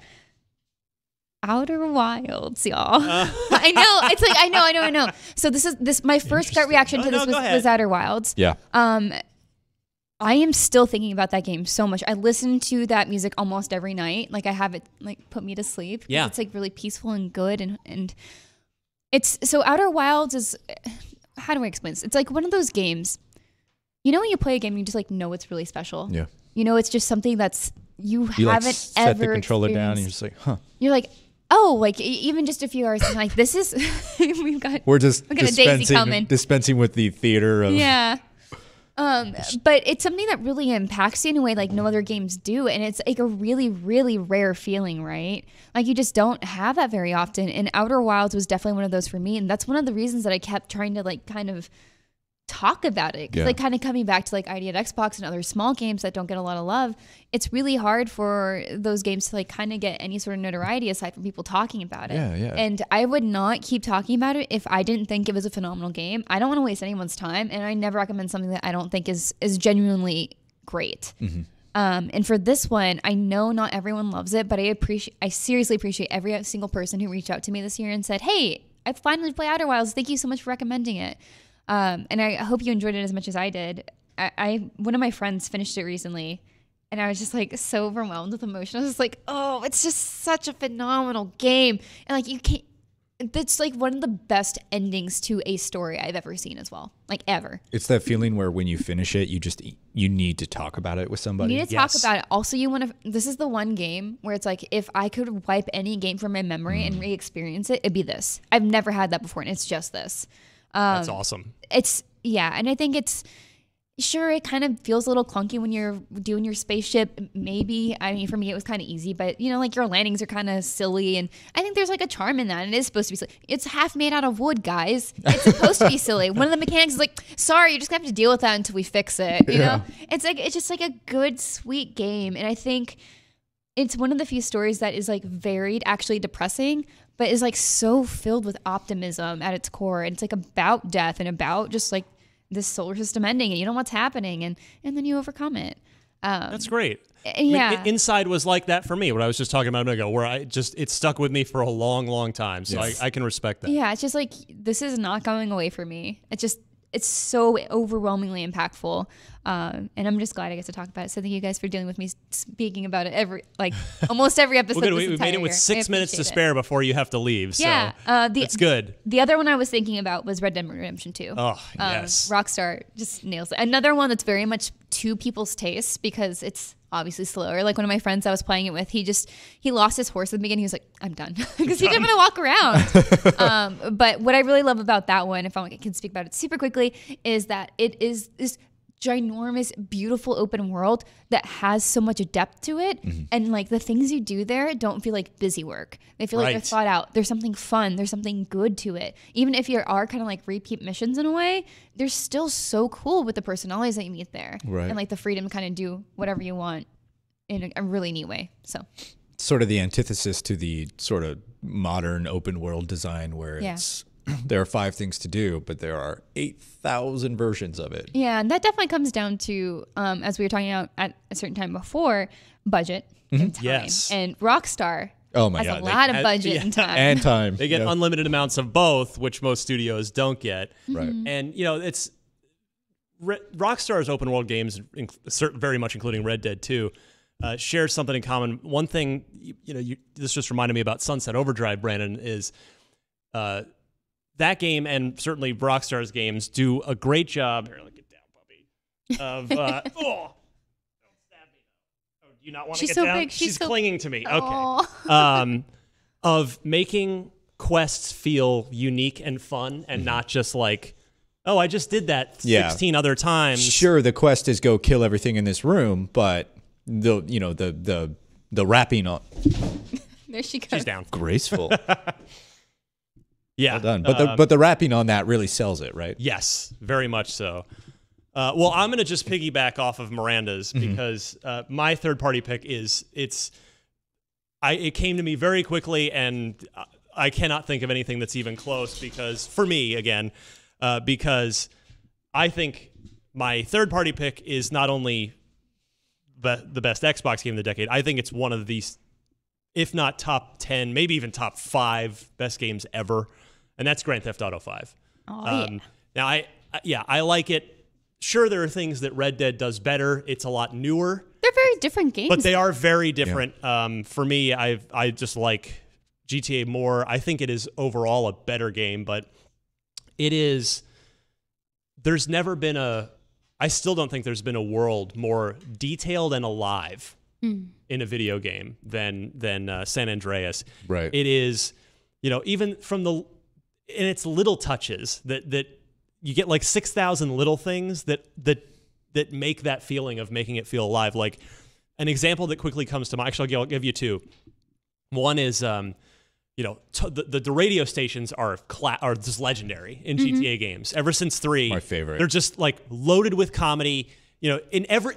Outer Wilds, y'all. I know. It's like I know. So this my first gut reaction to this was Outer Wilds. Yeah. I am still thinking about that game so much. I listen to that music almost every night. Like I have it like put me to sleep. Yeah. It's like really peaceful and good and it's so Outer Wilds is, how do I explain this? It's like one of those games. You know when you play a game you just like know it's really special. Yeah. You know it's just something that's you haven't like ever set the controller down and you're just like, huh. You're like, oh, like even just a few hours, like this is we're just dispensing with the theater of but it's something that really impacts you in a way like no other games do, and it's like a really, really rare feeling, right? Like you just don't have that very often. And Outer Wilds was definitely one of those for me, and that's one of the reasons that I kept trying to like kind of talk about it. Yeah. Like kind of coming back to like ID at Xbox and other small games that don't get a lot of love, it's really hard for those games to like kind of get any sort of notoriety aside from people talking about it. Yeah. And I would not keep talking about it if I didn't think it was a phenomenal game. I don't want to waste anyone's time, and I never recommend something that I don't think is genuinely great. Mm-hmm. And for this one, I know not everyone loves it, but I seriously appreciate every single person who reached out to me this year and said, "Hey, I finally played Outer Wilds. Thank you so much for recommending it." And I hope you enjoyed it as much as I did. One of my friends finished it recently, and I was just like so overwhelmed with emotion. I was just like, oh, it's just such a phenomenal game. And like you can't, it's like one of the best endings to a story I've ever seen as well. Like ever. It's that feeling where when you finish it, you need to talk about it with somebody. You need to talk about it. Also, this is the one game where it's like, if I could wipe any game from my memory and re-experience it, it'd be this. I've never had that before, and it's just this. That's awesome. And I think it kind of feels a little clunky when you're doing your spaceship. Maybe, I mean, for me, it was kind of easy, but like your landings are kind of silly, and I think there's like a charm in that, and it is supposed to be silly. It's half made out of wood, guys. It's supposed to be silly. One of the mechanics is like, sorry, you're just gonna have to deal with that until we fix it. You know, it's just like a good, sweet game, and I think it's one of the few stories that is like varied, actually depressing, but is like so filled with optimism at its core. And it's like about death and about just like this solar system ending, and you know what's happening, and then you overcome it. That's great. Yeah. I mean, Inside was like that for me, what I was just talking about a minute ago, where it stuck with me for a long, long time. So yes. I can respect that. Yeah, it's just like, this is not going away for me. It's so overwhelmingly impactful. And I'm just glad I get to talk about it. So thank you guys for dealing with me speaking about it almost every episode. Well, good. We made it with 6 minutes to spare before you have to leave. So yeah, it's good. The other one I was thinking about was Red Dead Redemption 2. Oh, yes. Rockstar just nails it. Another one that's very much to people's tastes because it's obviously slower. Like one of my friends I was playing it with, he lost his horse at the beginning. He was like, I'm done. Because he didn't want to walk around. But what I really love about that one, if I can speak about it super quickly, is that it is this ginormous, beautiful open world that has so much depth to it. Mm-hmm. And like the things you do there don't feel like busy work. They feel like they're thought out. There's something fun. There's something good to it. Even if you are kind of like repeat missions in a way, they're still so cool with the personalities that you meet there. Right. And like the freedom to kind of do whatever you want in a really neat way. So sort of the antithesis to the sort of modern open world design where it's there are 5 things to do, but there are 8,000 versions of it. Yeah, and that definitely comes down to, as we were talking about at a certain time before, budget and time. Yes. And Rockstar Oh my has God. a lot of budget and time. And time. They get Yeah. unlimited amounts of both, which most studios don't get. Right. And it's Rockstar's open world games, very much including Red Dead 2, share something in common. One thing, this just reminded me about Sunset Overdrive, Brandon, is that game and certainly Rockstar's games do a great job. Here, get down, puppy. Of don't stab me. Oh, do you not want to She's get so down? big. She's so clinging to me. Aw. Okay. Of making quests feel unique and fun, and not just like, oh, I just did that 16 other times. Sure, the quest is go kill everything in this room, but the wrapping on There she goes. She's down. graceful. Yeah, Well done. But the wrapping on that really sells it, right? Yes, very much so. Well, I'm going to just piggyback off of Miranda's because my third-party pick it came to me very quickly, and I cannot think of anything that's even close because, for me, again, because I think my third-party pick is not only the best Xbox game of the decade, I think it's one of these, if not top 10, maybe even top 5 best games ever, and that's Grand Theft Auto 5. Oh, Now, I like it. Sure, there are things that Red Dead does better. It's a lot newer. They're very different games. But they are very different. Yeah. For me, I just like GTA more. I think it is overall a better game, but there's never been I still don't think there's been a world more detailed and alive in a video game than San Andreas. Right. It is, even from in its little touches that you get like 6,000 little things that make that feeling of making it feel alive. Like an example that quickly comes to mind. Actually, I'll give you 2. One is, the radio stations are just legendary in GTA games. Ever since 3, My favorite. They're just like loaded with comedy. In every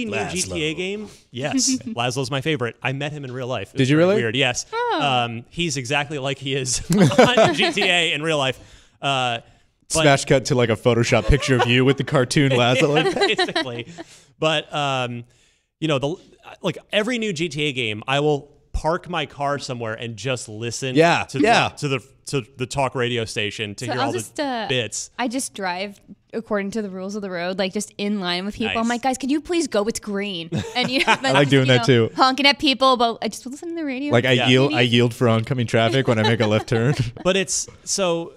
new Laszlo. GTA game, yes, Laszlo's my favorite. I met him in real life. Did you really? Weird, yes. Oh. He's exactly like he is on GTA in real life. Smash cut to like a Photoshop picture of you with the cartoon Laszlo. Basically. But like every new GTA game, I will park my car somewhere and just listen to the talk radio station to hear all the bits. I just drive according to the rules of the road, like just in line with people. Nice. I'm like, guys, can you please go? It's green. And I like doing that too. Honking at people, but I just listen to the radio. Like I yield for oncoming traffic when I make a left turn. But it's so.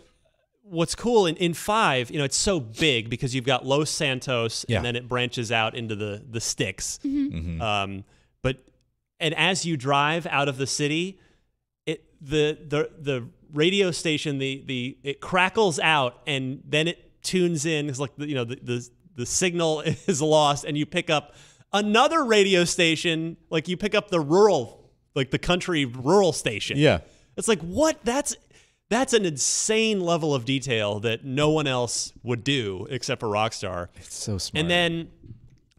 What's cool in 5, it's so big because you've got Los Santos and then it branches out into the sticks. But as you drive out of the city, the radio station it crackles out and then it tunes in. It's like the signal is lost and you pick up another radio station. Like you pick up the country rural station. Yeah, it's like what That's an insane level of detail that no one else would do except for Rockstar. it's so smart. And then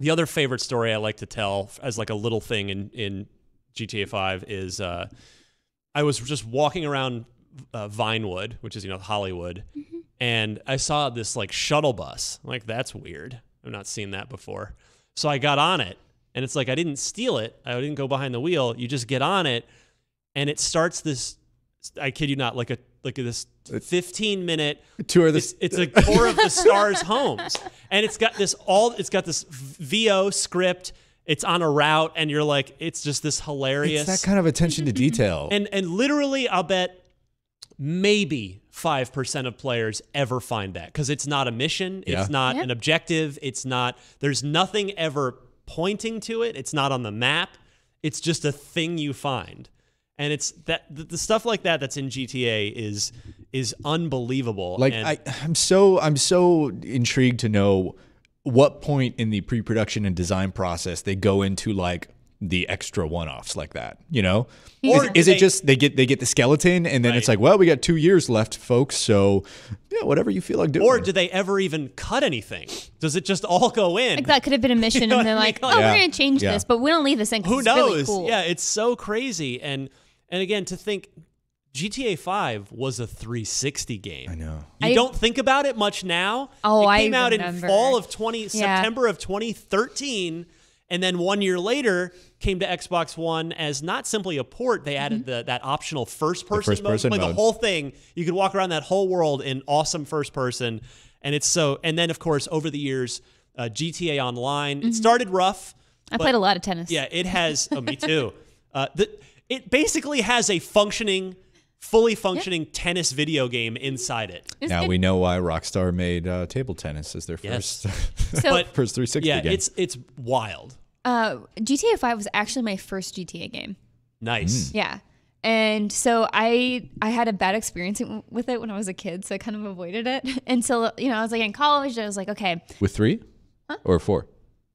the other favorite story I like to tell as like a little thing in GTA 5 is I was just walking around Vinewood, which is Hollywood, and I saw this like shuttle bus. I'm like, that's weird. I've not seen that before. So I got on it, and it's like I didn't steal it. I didn't go behind the wheel. You just get on it, and it starts this. I kid you not, like this 15-minute tour. It's a tour of the stars' homes, and it's got this VO script. It's on a route, and you're like, it's just this hilarious. It's that kind of attention to detail. And literally, I'll bet maybe 5% of players ever find that because it's not a mission, it's not an objective, it's not. There's nothing ever pointing to it. It's not on the map. It's just a thing you find. And it's that the stuff like that's in GTA is unbelievable. Like I'm so intrigued to know what point in the pre-production and design process they go into like the extra one-offs like that. Or is it just they get the skeleton and then it's like, well, we got 2 years left, folks. So whatever you feel like doing. Or do they ever even cut anything? Does it just all go in? Like that could have been a mission, and they're like, oh, we're gonna change this, but we don't leave this in. Who it's knows? Really cool. Yeah, it's so crazy. And again, to think GTA 5 was a 360 game. I know. You don't think about it much now. Oh, it came I out remember. in fall of September of 2013, and then 1 year later came to Xbox One as not simply a port. They added that optional first-person mode. first-person Like the mode. whole thing, you could walk around that whole world in awesome first-person, and it's so. And then of course over the years, GTA Online. It started rough. I played a lot of tennis. Yeah, it has. Oh, me too. It basically has a fully functioning tennis video game inside it. It's Now good. we know why Rockstar made table tennis as their Yes. first So But first 360 yeah, game. it's wild. GTA 5 was actually my first GTA game. Nice. Yeah. And so I had a bad experience with it when I was a kid, so I kind of avoided it until, I was like in college, and I was like, okay, With 3 or 4?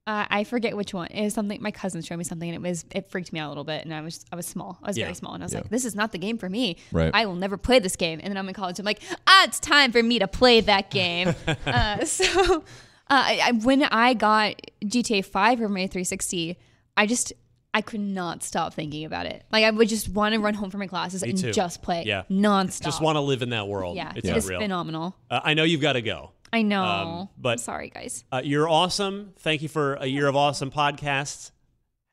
I forget which one. It was something, my cousin showed me something, and it freaked me out a little bit, and I was small. I was very small, and I was like, this is not the game for me. Right. I will never play this game. And then I'm in college, I'm like, it's time for me to play that game. When I got GTA 5 for my 360, I could not stop thinking about it. Like I would just want to run home from my classes and too. just play Yeah. nonstop. Just want to live in that world. Yeah, It's it's unreal. phenomenal. I know you've got to go. I know. but- I'm sorry, guys. You're awesome. Thank you for a year of awesome podcasts.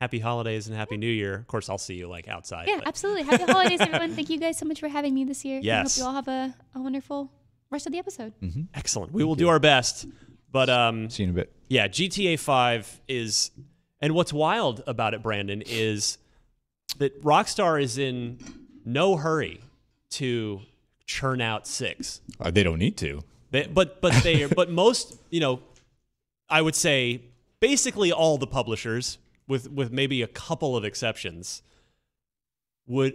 Happy holidays and Happy New Year. Of course, I'll see you outside. Yeah, but- absolutely. Happy holidays, everyone. Thank you guys so much for having me this year. Yes. I hope you all have a wonderful rest of the episode. Excellent. We will do our best. But See you in a bit. yeah, GTA 5 is, and what's wild about it, Brandon, is that Rockstar is in no hurry to churn out 6. They don't need to. But most, I would say basically all the publishers, with maybe a couple of exceptions, would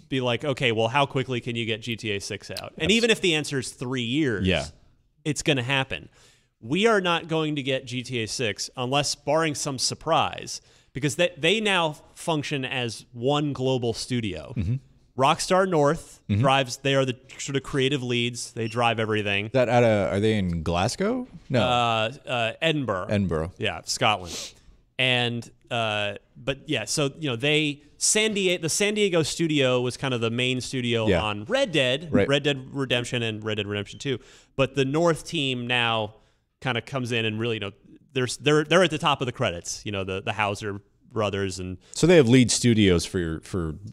be like, okay, well, how quickly can you get GTA 6 out? And even if the answer is 3 years, Yeah. it's going to happen. We are not going to get GTA 6 unless, barring some surprise, because they now function as one global studio. Rockstar North drives. They are the sort of creative leads. They drive everything. That are they in Glasgow? No, Edinburgh. Edinburgh. Yeah, Scotland. And but yeah, so the San Diego studio was kind of the main studio Yeah. on Red Dead, Right. Red Dead Redemption and Red Dead Redemption 2. But the North team now kind of comes in and really, they're at the top of the credits. The Hauser brothers and So they have lead studios for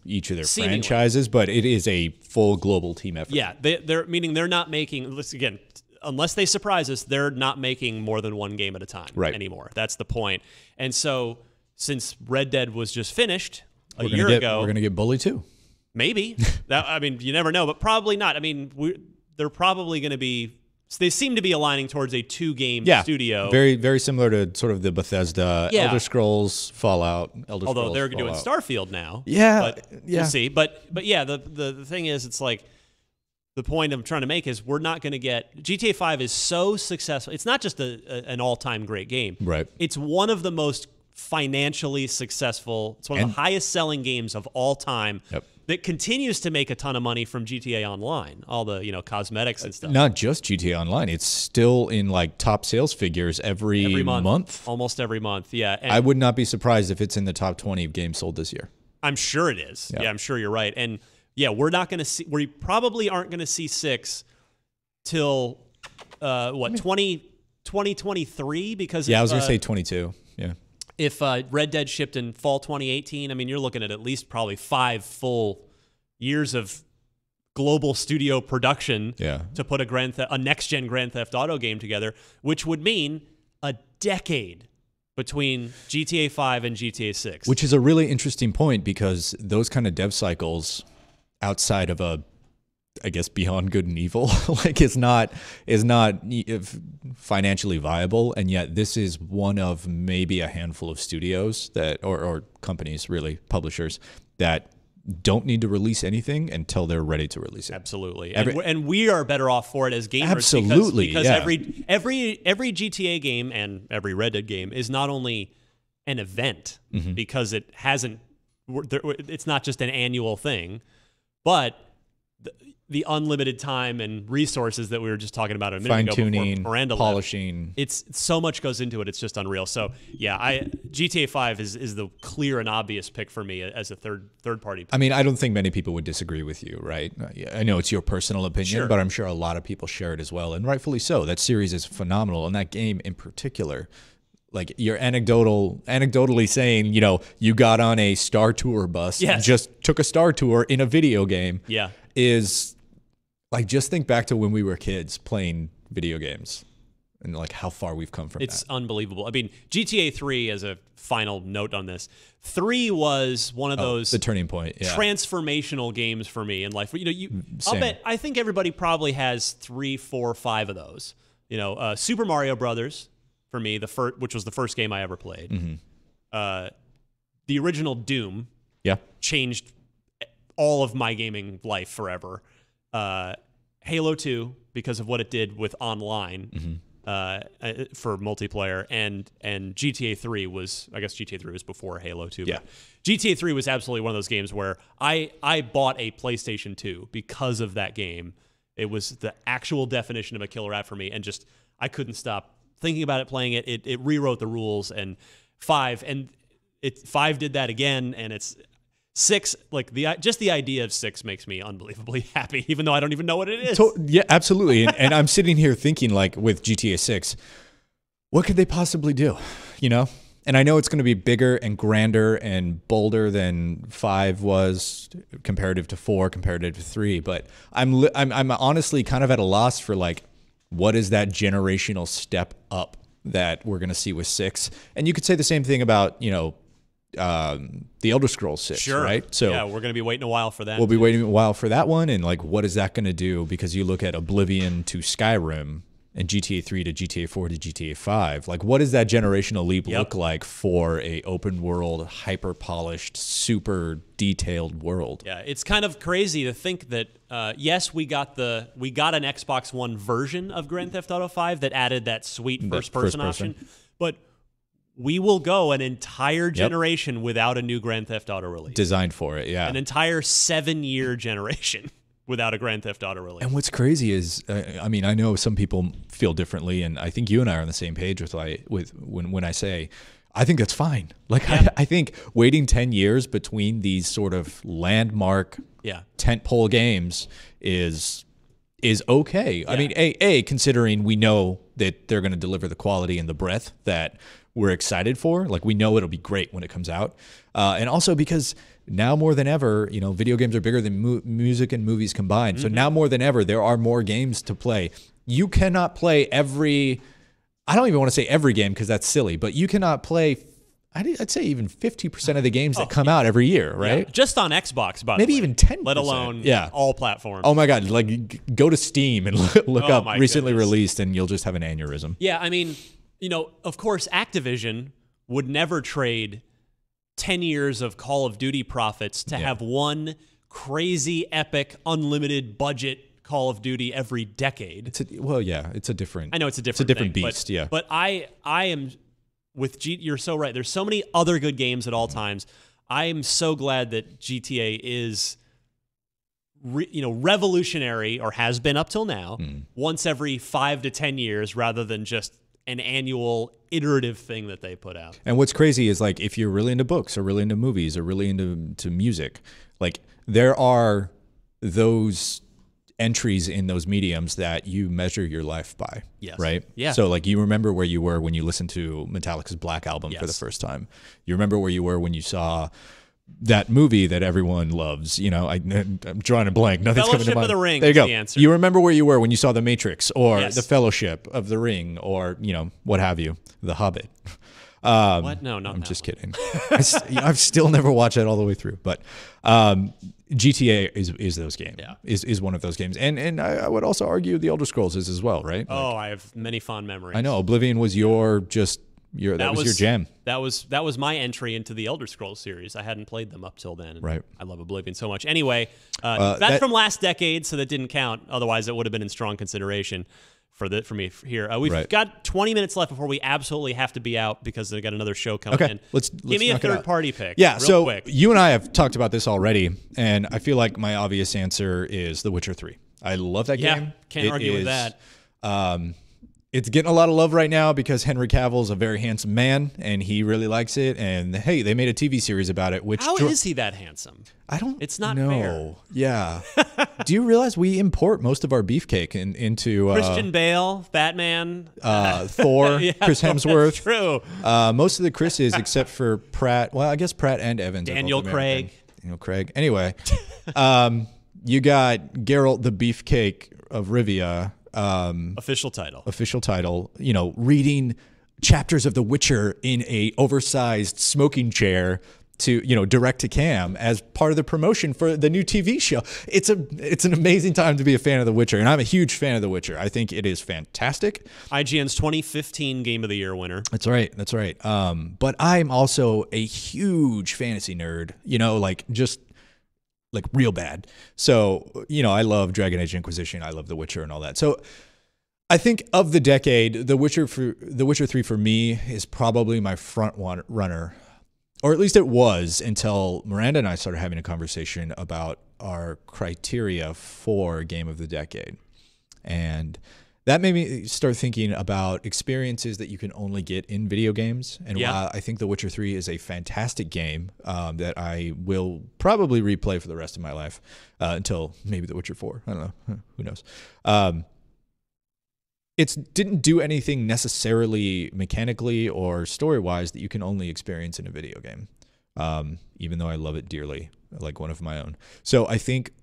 each of their Seemingly. franchises, but it is a full global team effort. yeah, they're not making, again, unless they surprise us, they're not making more than one game at a time anymore. That's the point. And so since Red Dead was just finished a year ago, we're gonna get Bully too. maybe you never know, but probably not. I mean, they're probably going to be. They seem to be aligning towards a 2-game studio. Very, very similar to sort of the Bethesda Elder Scrolls, Fallout, Although they're doing Fallout. Starfield now. Yeah, but yeah. we'll see. But yeah, the thing is, it's like the point I'm trying to make is we're not going to get GTA 5 is so successful. It's not just an all-time great game. Right. It's one of the most financially successful. It's one of the highest-selling games of all time. Yep. That continues to make a ton of money from GTA Online, all the cosmetics and stuff. Not just GTA Online; it's still in like top sales figures every month. Almost every month. Yeah, and I would not be surprised if it's in the top 20 of games sold this year. I'm sure it is. Yeah, I'm sure you're right. And yeah, we're not going to see. We probably aren't going to see 6 till 2023 because I was going to say 22. Yeah. If Red Dead shipped in fall 2018, I mean, you're looking at least probably 5 full years of global studio production to put a next-gen Grand Theft Auto game together, which would mean a decade between GTA 5 and GTA 6. Which is a really interesting point because those kind of dev cycles outside of I guess Beyond Good and Evil, like is not financially viable, and yet this is one of maybe a handful of studios that, or companies, really publishers that don't need to release anything until they're ready to release it. Absolutely, and we are better off for it as gamers. Absolutely, because yeah. every GTA game and every Red Dead game is not only an event because it's not just an annual thing, but the unlimited time and resources that we were just talking about a minute ago fine-tuning, before Miranda polishing. left. It's so much goes into it. It's just unreal. So yeah, GTA 5 is the clear and obvious pick for me as a third party. I mean, I don't think many people would disagree with you, right? I know it's your personal opinion, Sure. but I'm sure a lot of people share it as well, and rightfully so. That series is phenomenal, and that game in particular. Like you're anecdotally saying, you got on a Star Tour bus, Yes. just took a Star Tour in a video game. Yeah. Is like, just think back to when we were kids playing video games and like how far we've come from It's that. unbelievable. I mean, GTA 3, as a final note on this, 3 was one of those the turning point, transformational games for me in life. Same. I think everybody probably has 3, 4, 5 of those. Super Mario Brothers for me, which was the first game I ever played. Mm-hmm. The original Doom changed all of my gaming life forever. Halo 2, because of what it did with online for multiplayer, and GTA 3 was, I guess GTA 3 was before Halo 2. Yeah. But GTA 3 was absolutely one of those games where I bought a PlayStation 2 because of that game. It was the actual definition of a killer app for me, and just I couldn't stop thinking about it, playing it. It rewrote the rules, and 5 did that again, and it's 6, like just the idea of 6 makes me unbelievably happy, even though I don't even know what it is. Yeah, absolutely. and I'm sitting here thinking, like, with GTA 6, what could they possibly do? And I know it's going to be bigger and grander and bolder than 5 was comparative to 4, comparative to 3. But I'm honestly kind of at a loss for, like, what is that generational step up that we're going to see with 6? And you could say the same thing about, the Elder Scrolls 6, Sure. right? So yeah, we're going to be waiting a while for that. we'll be waiting a while for that one. And like, what is that going to do? Because you look at Oblivion to Skyrim and GTA 3 to GTA 4 to GTA 5. Like, what does that generational leap look like for a open world, hyper polished, super detailed world? Yeah, it's kind of crazy to think that yes, we got an Xbox One version of Grand Theft Auto 5 that added that sweet first person option, but we will go an entire generation without a new Grand Theft Auto release. Designed for it, yeah. An entire 7-year generation without a Grand Theft Auto release. And what's crazy is, I mean, I know some people feel differently, and I think you and I are on the same page when I say, I think that's fine. Like, I think waiting 10 years between these sort of landmark tentpole games is okay. Yeah. I mean, considering we know that they're going to deliver the quality and the breadth that we're excited for. Like, we know it'll be great when it comes out. And also because now more than ever, video games are bigger than music and movies combined. So now more than ever, there are more games to play. You cannot play I don't even want to say every game because that's silly, but you cannot play, I'd say even 50% of the games that come out every year, right? Yeah, just on Xbox, by the maybe way. even 10%. Let alone all platforms. Oh my God, like go to Steam and look up recently goodness. released and you'll just have an aneurysm. Yeah, I mean, of course, Activision would never trade 10 years of Call of Duty profits to have one crazy, epic, unlimited budget Call of Duty every decade. It's a different. I know it's a different beast. But I am with you're so right. There's so many other good games at all times. I am so glad that GTA is revolutionary, or has been up till now, once every 5 to 10 years rather than just an annual iterative thing that they put out. And what's crazy is, like, if you're really into books or really into movies or really into music, like, there are those entries in those mediums that you measure your life by. Yes. Right? Yeah. So, like, you remember where you were when you listened to Metallica's Black Album for the first time. You remember where you were when you saw that movie that everyone loves. I'm drawing a blank. Nothing's coming to Fellowship mind. of the Ring There you is go. the answer. You remember where you were when you saw The Matrix or Yes. The Fellowship of the Ring or, what have you, The Hobbit. What? No, not I'm that just one. kidding. I've still never watched it all the way through, but GTA is those games. Yeah. Is one of those games, and I would also argue the Elder Scrolls is as well, right? Oh, I have many fond memories. I know Oblivion was that was your jam. That was my entry into the Elder Scrolls series. I hadn't played them up till then. And Right. I love Oblivion so much. Anyway, that's from last decade, so that didn't count. Otherwise, it would have been in strong consideration. for me here. We've got 20 minutes left before we absolutely have to be out because they've got another show coming in. Let's give me a third party pick. Yeah, real quick. You and I have talked about this already, and I feel like my obvious answer is The Witcher 3. I love that game. Can't argue with that. It's getting a lot of love right now because Henry Cavill is a very handsome man, and he really likes it. And hey, they made a TV series about it. How is he that handsome? I don't. It's not know. fair. Yeah. Do you realize we import most of our beefcake into Christian Bale, Batman, Thor, Chris Hemsworth? That's true. Most of the Chris's, except for Pratt. Well, I guess Pratt and Evans. Daniel Craig. Daniel Craig. Anyway, you got Geralt the Beefcake of Rivia. Official title. You know, reading chapters of The Witcher in a oversized smoking chair to, you know, direct to cam as part of the promotion for the new TV show. It's an amazing time to be a fan of The Witcher, and I'm a huge fan of The Witcher. I think it is fantastic. IGN's 2015 Game of the Year winner. That's right. But I'm also a huge fantasy nerd, you know, like real bad. So, you know, I love Dragon Age Inquisition. I love The Witcher and all that. So I think of the decade, The Witcher 3 for me is probably my front runner, or at least it was until Miranda and I started having a conversation about our criteria for Game of the Decade. And that made me start thinking about experiences that you can only get in video games. And while I think The Witcher 3 is a fantastic game that I will probably replay for the rest of my life until maybe The Witcher 4. I don't know. Who knows? It didn't do anything necessarily mechanically or story-wise that you can only experience in a video game, even though I love it dearly, like one of my own. So I think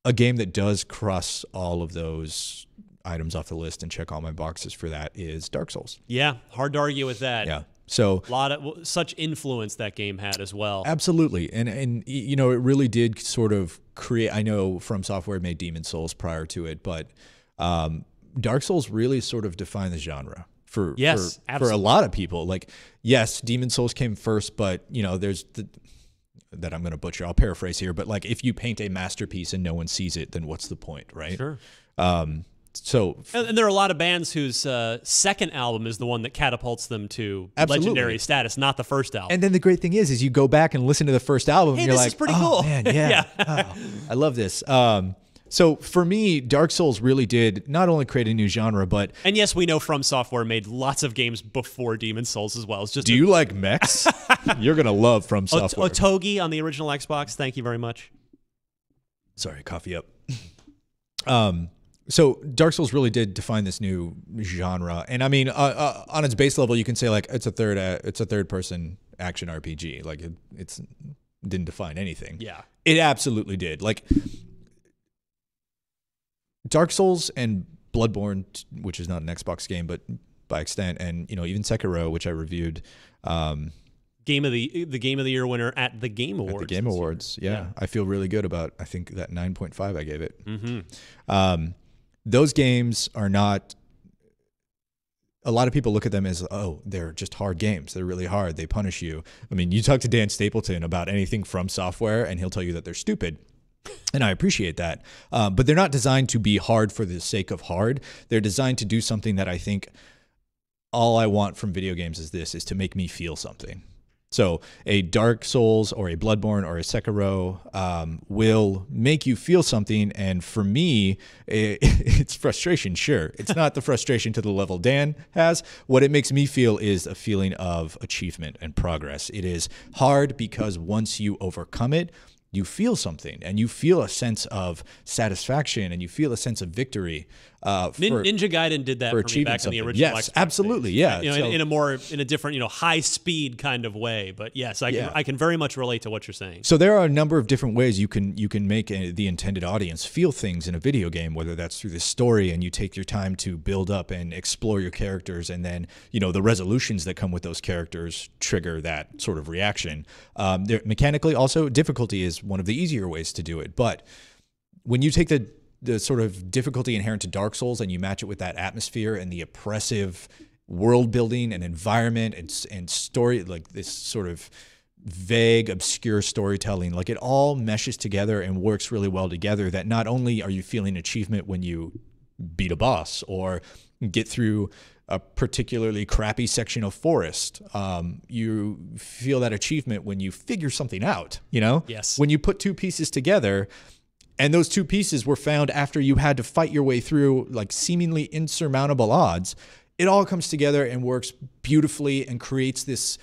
a game that does cross all of those items off the list and check all my boxes for that is Dark Souls. Yeah, hard to argue with that. Yeah. So a lot of such influence that game had as well. Absolutely. And you know, it really did sort of create, I know From Software made Demon Souls prior to it, but Dark Souls really sort of defined the genre for a lot of people. Like, yes, Demon Souls came first, but you know, there's that I'm going to butcher. I'll paraphrase here, but like if you paint a masterpiece and no one sees it, then what's the point, right? Sure. And there are a lot of bands whose second album is the one that catapults them to legendary status, not the first album. And then the great thing is you go back and listen to the first album, and you're like, this is pretty cool. Man, yeah. I love this. So for me, Dark Souls really did not only create a new genre, but... And yes, we know From Software made lots of games before Demon Souls as well. It's just Do you like mechs? You're going to love From Software. Otogi on the original Xbox. Thank you very much. Sorry, coffee up. So Dark Souls really did define this new genre. And I mean, on its base level, you can say like it's a third person action RPG. Like it didn't define anything. Yeah. It absolutely did. Like... Dark Souls and Bloodborne, which is not an Xbox game, but by extent, and you know even Sekiro, which I reviewed, Game of the Year winner at the Game Awards. At the Game Awards, yeah. I feel really good about. I think that 9.5 I gave it. Mm-hmm. Those games are not. A lot of people look at them as, oh, they're just hard games. They're really hard. They punish you. I mean, you talk to Dan Stapleton about anything From Software, and he'll tell you that they're stupid. And I appreciate that. But they're not designed to be hard for the sake of hard. They're designed to do something that I think all I want from video games is to make me feel something. So a Dark Souls or a Bloodborne or a Sekiro will make you feel something. And for me, it's frustration, sure. It's not the frustration to the level Dan has. What it makes me feel is a feeling of achievement and progress. It is hard because once you overcome it, you feel something, and you feel a sense of satisfaction, and you feel a sense of victory. Ninja Gaiden did that for me back in the original Xbox. Yes, absolutely, yeah. You know, in a different, high speed kind of way. But yes, I can very much relate to what you're saying. So there are a number of different ways you can make the intended audience feel things in a video game, whether that's through the story, and you take your time to build up and explore your characters, and then the resolutions that come with those characters trigger that sort of reaction. Mechanically, also, difficulty is one of the easier ways to do it. But when you take the sort of difficulty inherent to Dark Souls and you match it with that atmosphere and the oppressive world building and environment and story, like this sort of vague, obscure storytelling, like it all meshes together and works really well together, that not only are you feeling achievement when you beat a boss or get through a particularly crappy section of forest. You feel that achievement when you figure something out, you know? Yes. When you put two pieces together and those two pieces were found after you had to fight your way through like seemingly insurmountable odds, it all comes together and works beautifully and creates this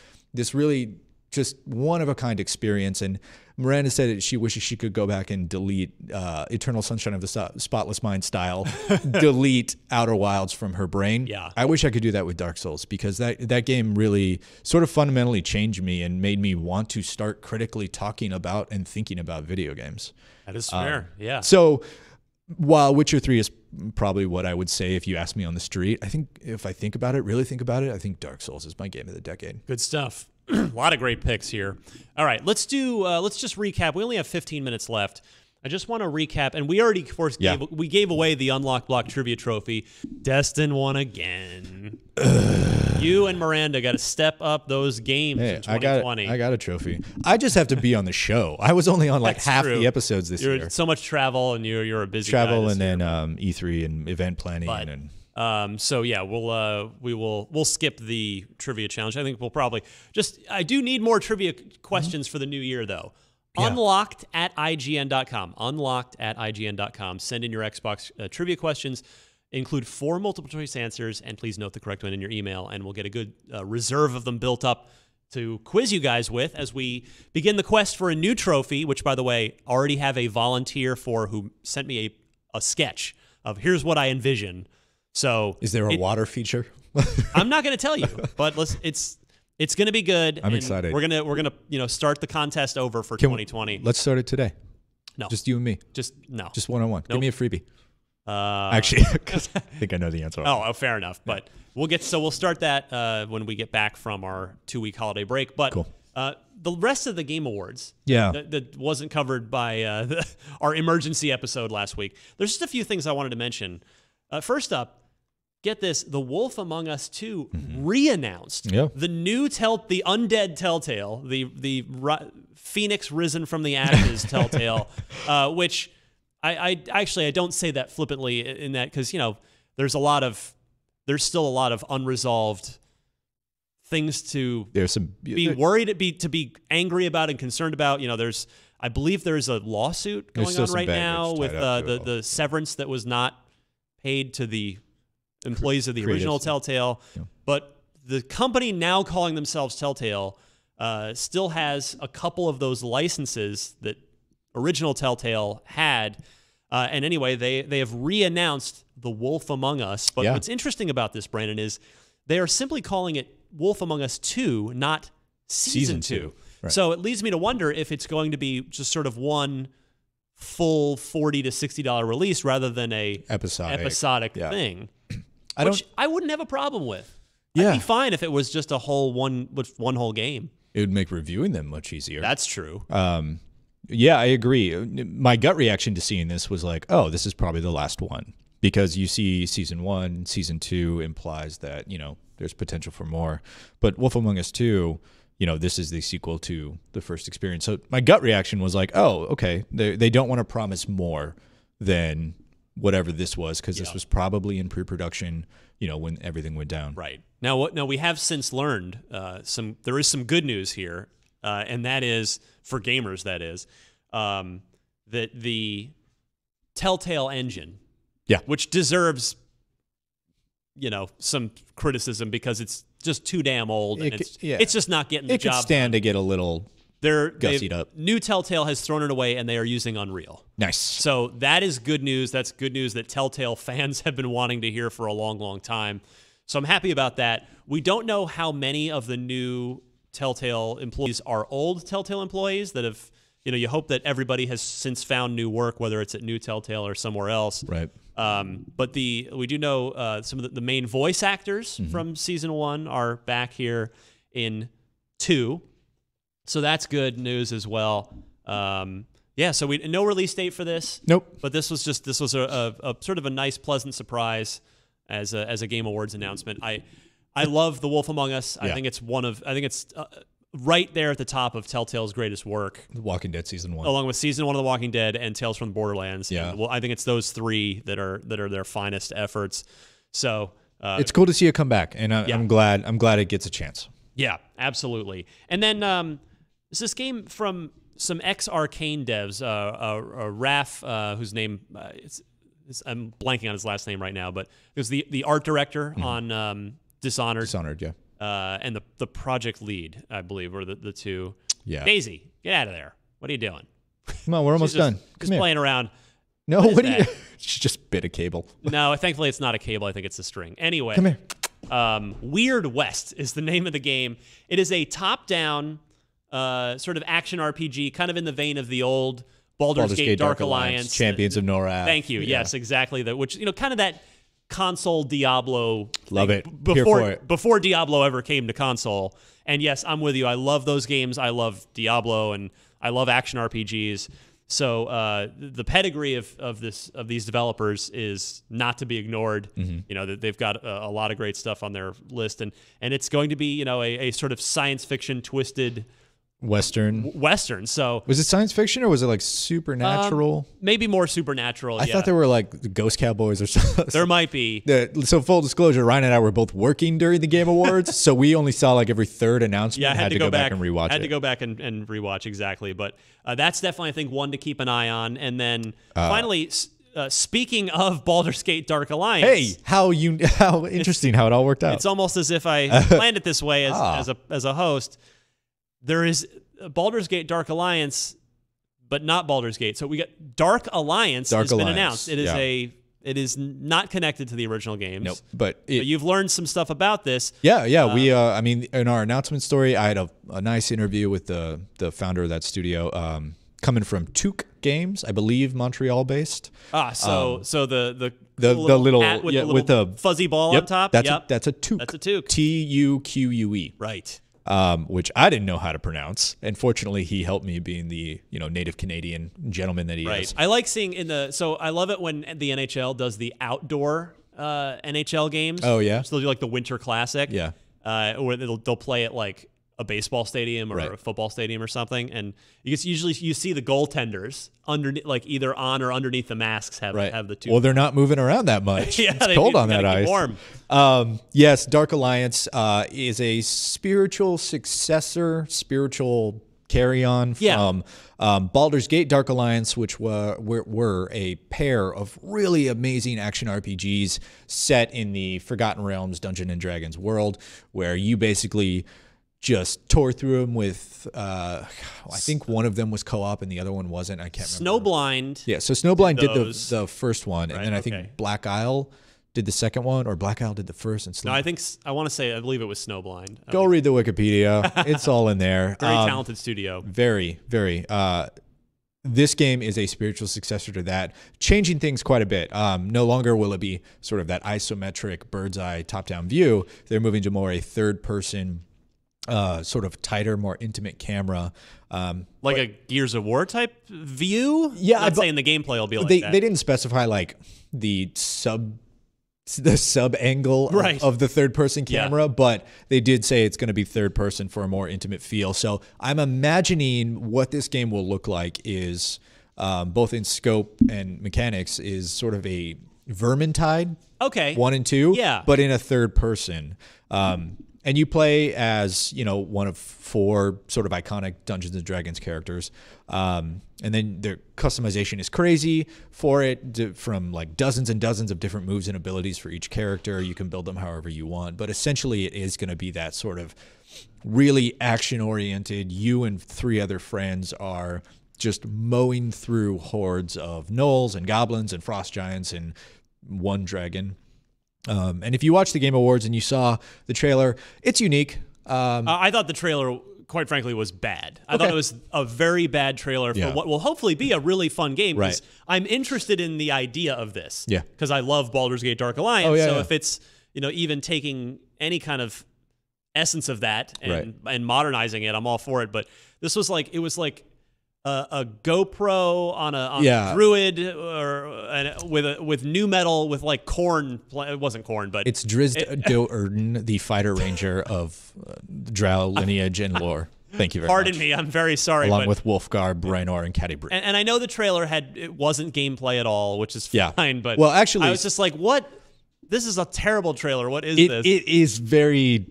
really just one of a kind experience. And Miranda said that she wishes she could go back and delete Eternal Sunshine of the Spotless Mind style, delete Outer Wilds from her brain. Yeah. I wish I could do that with Dark Souls, because that game really sort of fundamentally changed me and made me want to start critically talking about and thinking about video games. That is fair. Yeah. So while Witcher 3 is probably what I would say if you ask me on the street, I think if I think about it, really think about it, I think Dark Souls is my game of the decade. Good stuff. A lot of great picks here. All right, let's just recap. We only have 15 minutes left. I just want to recap, and we already, of course, gave away the Unlocked Block Trivia Trophy. Destin won again. You and Miranda got to step up those games in 2020. I got a trophy. I just have to be on the show. I was only on like That's half true. the episodes this year. So much travel, and you're a busy Travel, guy and this then year. E3 and event planning and. So yeah, we'll skip the trivia challenge. I think we'll probably I do need more trivia questions for the new year though. Yeah. Unlocked at IGN.com. Unlocked at IGN.com. Send in your Xbox trivia questions. Include 4 multiple choice answers, and please note the correct one in your email, and we'll get a good reserve of them built up to quiz you guys with as we begin the quest for a new trophy, which, by the way, already have a volunteer who sent me a sketch of here's what I envision. So is there a water feature? I'm not going to tell you, but it's going to be good. I'm excited. We're gonna start the contest over for 2020. Let's start it today. No, just you and me. Just one-on-one. Nope. Give me a freebie. Actually, I think I know the answer. Oh, fair enough. But we'll start that when we get back from our 2-week holiday break. But cool. The rest of the Game Awards, that wasn't covered by our emergency episode last week. There's just a few things I wanted to mention. First up, get this: The Wolf Among Us 2 re-announced. The new the undead Telltale, the Phoenix risen from the ashes Telltale, which I don't say that flippantly in that, because there's still a lot of unresolved things to be worried to be angry about and concerned about. I believe there's a lawsuit going on right now with the severance that was not paid to the employees of the original Telltale. Yeah. But the company now calling themselves Telltale still has a couple of those licenses that original Telltale had. And anyway, they have re-announced The Wolf Among Us. But what's interesting about this, Brandon, is they are simply calling it Wolf Among Us 2, not Season 2. Right. So it leads me to wonder if it's going to be just sort of one full $40 to $60 release rather than a episodic thing. Which I wouldn't have a problem with. I'd be fine if it was just a whole one whole game. It would make reviewing them much easier. That's true. Yeah, I agree. My gut reaction to seeing this was like, oh, this is probably the last one, because you see Season 1, Season 2 implies that there's potential for more. But Wolf Among Us 2, this is the sequel to the first experience. So my gut reaction was like, oh, okay, they don't want to promise more than whatever this was, because this was probably in pre-production, when everything went down. Right. Now we have since learned there is some good news here, and that is, for gamers, that the Telltale engine, which deserves some criticism because it's just too damn old, and it's just not getting the job done. It could stand to get a little gussied up. New Telltale has thrown it away, and they are using Unreal. Nice. So that is good news. That's good news that Telltale fans have been wanting to hear for a long, long time. So I'm happy about that. We don't know how many of the new Telltale employees are old Telltale employees that have, you hope that everybody has since found new work, whether it's at New Telltale or somewhere else. Right. But we do know some of the main voice actors from Season 1 are back here in 2. So that's good news as well. So no release date for this. Nope. But this was a sort of a nice, pleasant surprise as a Game Awards announcement. I love The Wolf Among Us. I think it's right there at the top of Telltale's greatest work. The Walking Dead Season 1. Along with Season 1 of The Walking Dead and Tales from the Borderlands. Yeah. And, well, I think it's those three that are their finest efforts. So it's cool to see it come back, and I'm glad it gets a chance. Yeah, absolutely. And then it's this game from some ex-Arcane devs, Raph, whose name I'm blanking on his last name right now, but it was the art director on Dishonored. Dishonored, yeah. And the project lead, I believe, were the two. Yeah. Daisy, get out of there. What are you doing? Come on, we're almost done. Just playing around. No, what are you? She just bit a cable. No, thankfully it's not a cable. I think it's a string. Anyway. Come here. Weird West is the name of the game. It is a top-down sort of action RPG, kind of in the vein of the old Baldur's Gate Dark Alliance. Champions of Norrath. Thank you. Yeah. Yes, exactly. Which, kind of that console Diablo thing. Love it. Here for it. Before Diablo ever came to console. And yes, I'm with you. I love those games. I love Diablo, and I love action RPGs. So the pedigree of these developers is not to be ignored. Mm-hmm. They've got a lot of great stuff on their list, and it's going to be a sort of science fiction twisted Western. So was it science fiction or was it like supernatural? Maybe more supernatural. I thought there were like Ghost Cowboys or something. There might be. So full disclosure, Ryan and I were both working during the Game Awards, so we only saw like every third announcement. Yeah, I had to go back and rewatch it. Had to go back and rewatch, exactly. But that's definitely, I think, one to keep an eye on. And then finally, speaking of Baldur's Gate Dark Alliance. Hey, how interesting how it all worked out. It's almost as if I planned it this way as a host. There is Baldur's Gate Dark Alliance, but not Baldur's Gate. So we got Dark Alliance has been announced. It is it is not connected to the original games. Nope. But you've learned some stuff about this. Yeah. We in our announcement story, I had a nice interview with the founder of that studio, coming from Took Games, I believe Montreal based. So the little hat with the fuzzy ball on top. That's a Took. That's a Took. Tuque. Right. Which I didn't know how to pronounce. And fortunately, he helped me, being the native Canadian gentleman that he is. I like seeing so I love it when the NHL does the outdoor NHL games. Oh yeah, so they'll do like the Winter Classic. Yeah, where they'll play at like a baseball stadium or a football stadium or something, and you see the goaltenders underneath, like either on or underneath the masks have the two. Well, they're not moving around that much. It's cold on that ice. Warm. Yes, Dark Alliance is a spiritual successor, spiritual carry-on from Baldur's Gate Dark Alliance, which were a pair of really amazing action RPGs set in the Forgotten Realms Dungeons and Dragons world, where you basically just tore through them with, I think one of them was co-op and the other one wasn't. I can't remember. Snowblind. Yeah, so Snowblind did the first one, and then I think Black Isle did the second one, or Black Isle did the first. And no, I believe it was Snowblind. Go read the Wikipedia. It's all in there. Very talented studio. Very, very. This game is a spiritual successor to that, changing things quite a bit. No longer will it be sort of that isometric bird's eye top-down view. They're moving to more a third-person, sort of tighter, more intimate camera, like a Gears of War type view. Yeah, I'm not saying the gameplay will be like that. They didn't specify like the sub angle of the third person camera, but they did say it's going to be third person for a more intimate feel. So I'm imagining what this game will look like is, both in scope and mechanics, is sort of a Vermintide. Okay. 1 and 2. Yeah. But in a third person. And you play as, one of 4 sort of iconic Dungeons and Dragons characters. And then their customization is crazy for it, from like dozens and dozens of different moves and abilities for each character. You can build them however you want. But essentially it is going to be that sort of really action-oriented. You and 3 other friends are just mowing through hordes of gnolls and goblins and frost giants and one dragon. And if you watch the Game Awards and you saw the trailer, it's unique. I thought the trailer, quite frankly, was bad. I thought it was a very bad trailer for what will hopefully be a really fun game. Right. I'm interested in the idea of this. Yeah. Because I love Baldur's Gate Dark Alliance. If it's, even taking any kind of essence of that and modernizing it, I'm all for it. But this was like, it was like a GoPro on a druid, or with new metal with like corn. It wasn't corn, but it's Drizzt Do'Urden, the fighter ranger of Drow lineage and lore. Thank you very much. Pardon me, I'm very sorry. Along with Wolfgar, Brainor, and Catti Brie. And I know the trailer it wasn't gameplay at all, which is fine. But well, actually, I was just like, what? This is a terrible trailer. What is this? It is very.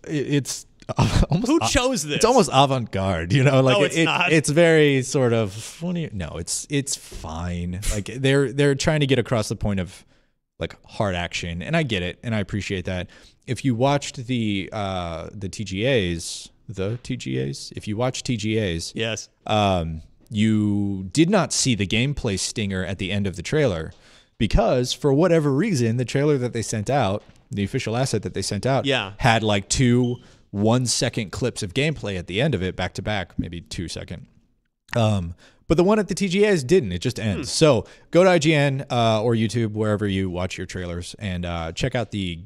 It's almost. Who chose this? It's almost avant-garde, you know. Like no, it's not. It's very sort of. No, it's fine. Like they're trying to get across the point of like hard action, and I get it, and I appreciate that. If you watched the TGAs. If you watch TGAs, yes, you did not see the gameplay stinger at the end of the trailer because for whatever reason, the trailer that they sent out, the official asset that they sent out, had like 2 1-second clips of gameplay at the end of it, back to back, maybe 2 second. But the one at the TGAs didn't. It just ends. So go to IGN or YouTube, wherever you watch your trailers, and check out the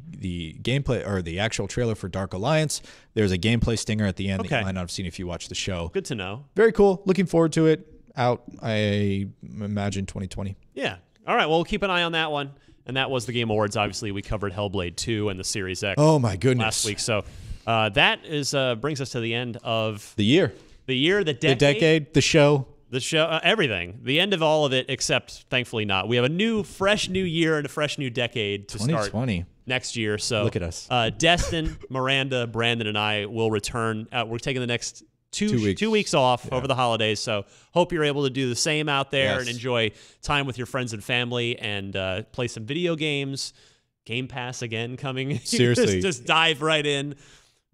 gameplay or the actual trailer for Dark Alliance. There's a gameplay stinger at the end that you might not have seen if you watched the show. Good to know. Very cool. Looking forward to it. Out, I imagine, 2020. Yeah. All right. Well, we'll keep an eye on that one. And that was the Game Awards. Obviously, we covered Hellblade 2 and the Series X. Oh, my goodness. Last week. So that is brings us to the end of the year. The year, the decade. The decade, the show. The show, everything. The end of all of it, except thankfully not. We have a fresh new year and a fresh new decade to 2020. Start next year. So look at us. Destin, Miranda, Brandon, and I will return. We're taking the next two weeks off over the holidays. So hope you're able to do the same out there and enjoy time with your friends and family and play some video games. Game Pass again coming. Seriously. just dive right in.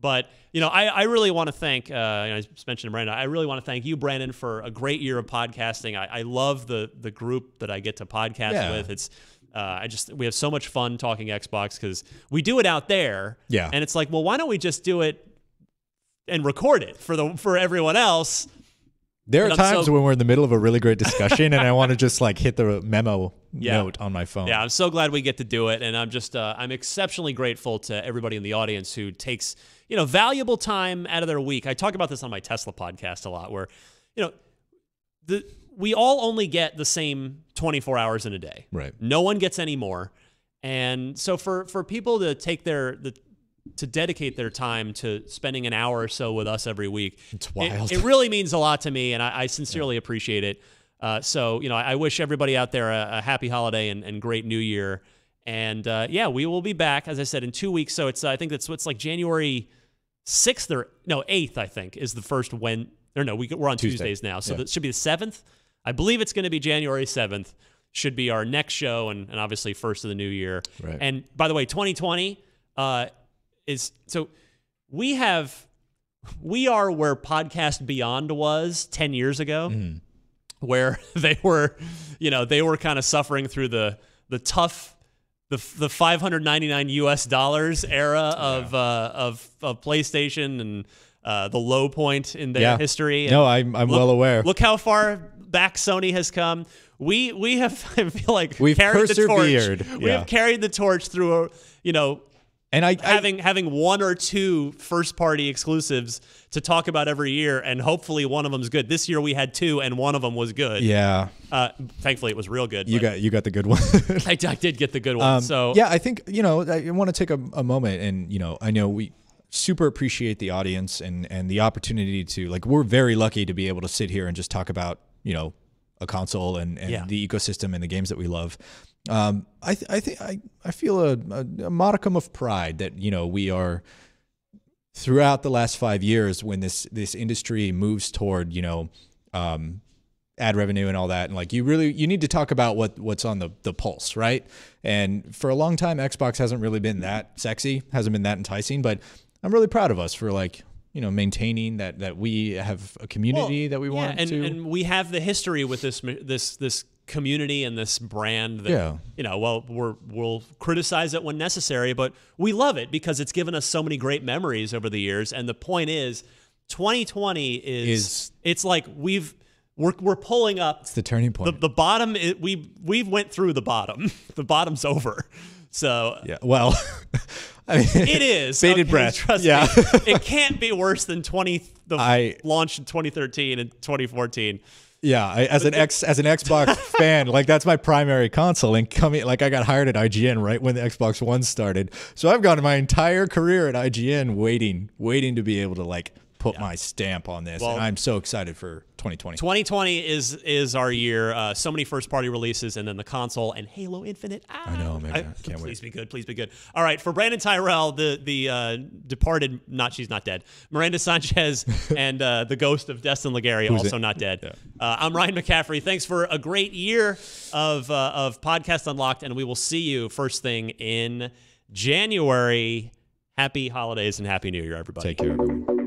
But, you know, I really want to thank, I just mentioned Brandon, I really want to thank you, Brandon, for a great year of podcasting. I love the group that I get to podcast with. It's we have so much fun talking Xbox because we do it out there. Yeah. And it's like, well, why don't we just do it and record it for everyone else? There are times when we're in the middle of a really great discussion and I want to just like hit the memo note on my phone. Yeah, I'm so glad we get to do it. And I'm just, I'm exceptionally grateful to everybody in the audience who takes, valuable time out of their week. I talk about this on my Tesla podcast a lot where, we all only get the same 24 hours in a day. Right. No one gets any more. And so for people to take to dedicate their time to spending an hour or so with us every week, it's wild. It really means a lot to me, and I sincerely appreciate it. So, I wish everybody out there a happy holiday and great New Year. And we will be back, as I said, in 2 weeks. So it's I think it's like January 6th or 8th. I think is the first we're on Tuesdays now, so that should be the 7th. I believe it's going to be January 7th. Should be our next show, and obviously first of the new year. Right. And by the way, 2020 is so we are where Podcast Beyond was 10 years ago, where they were kind of suffering through the tough, the $599 US era of PlayStation and the low point in their history. And no, I'm well aware. Look how far back Sony has come. We have, I feel like, we've carried persevered. The torch. We have carried the torch through and having one or two first-party exclusives to talk about every year, and hopefully one of them's good. This year we had 2, and one of them was good. Yeah. Thankfully, it was real good. You got the good one. I did get the good one. So I think I want to take a moment, and I know we super appreciate the audience and the opportunity to we're very lucky to be able to sit here and just talk about a console and the ecosystem and the games that we love. I feel a modicum of pride that we are throughout the last 5 years when this industry moves toward ad revenue and all that, and you need to talk about what's on the pulse, right? And for a long time, Xbox hasn't really been that sexy, hasn't been that enticing, but I'm really proud of us for maintaining that we have a community that we want to, and we have the history with this community and this brand that we'll criticize it when necessary, but we love it because it's given us so many great memories over the years. And the point is 2020 is it's like we're pulling up. It's the turning point. The bottom we've went through the bottom. The bottom's over. So well, I mean, it is bated breath. Trust me, it can't be worse than launch in 2013 and 2014. Yeah, as an Xbox fan, that's my primary console, and I got hired at IGN right when the Xbox One started. So I've gone my entire career at IGN waiting to be able to put my stamp on this, and I'm so excited for 2020. 2020 is our year. So many first-party releases, and then the console and Halo Infinite. I know, man. I can't wait. Please be good. Please be good. All right, for Brandon Tyrell, the departed, she's not dead. Miranda Sanchez and the ghost of Destin Legary, also not dead. Yeah. I'm Ryan McCaffrey. Thanks for a great year of Podcast Unlocked, and we will see you first thing in January. Happy holidays and Happy New Year, everybody. Take care, everyone.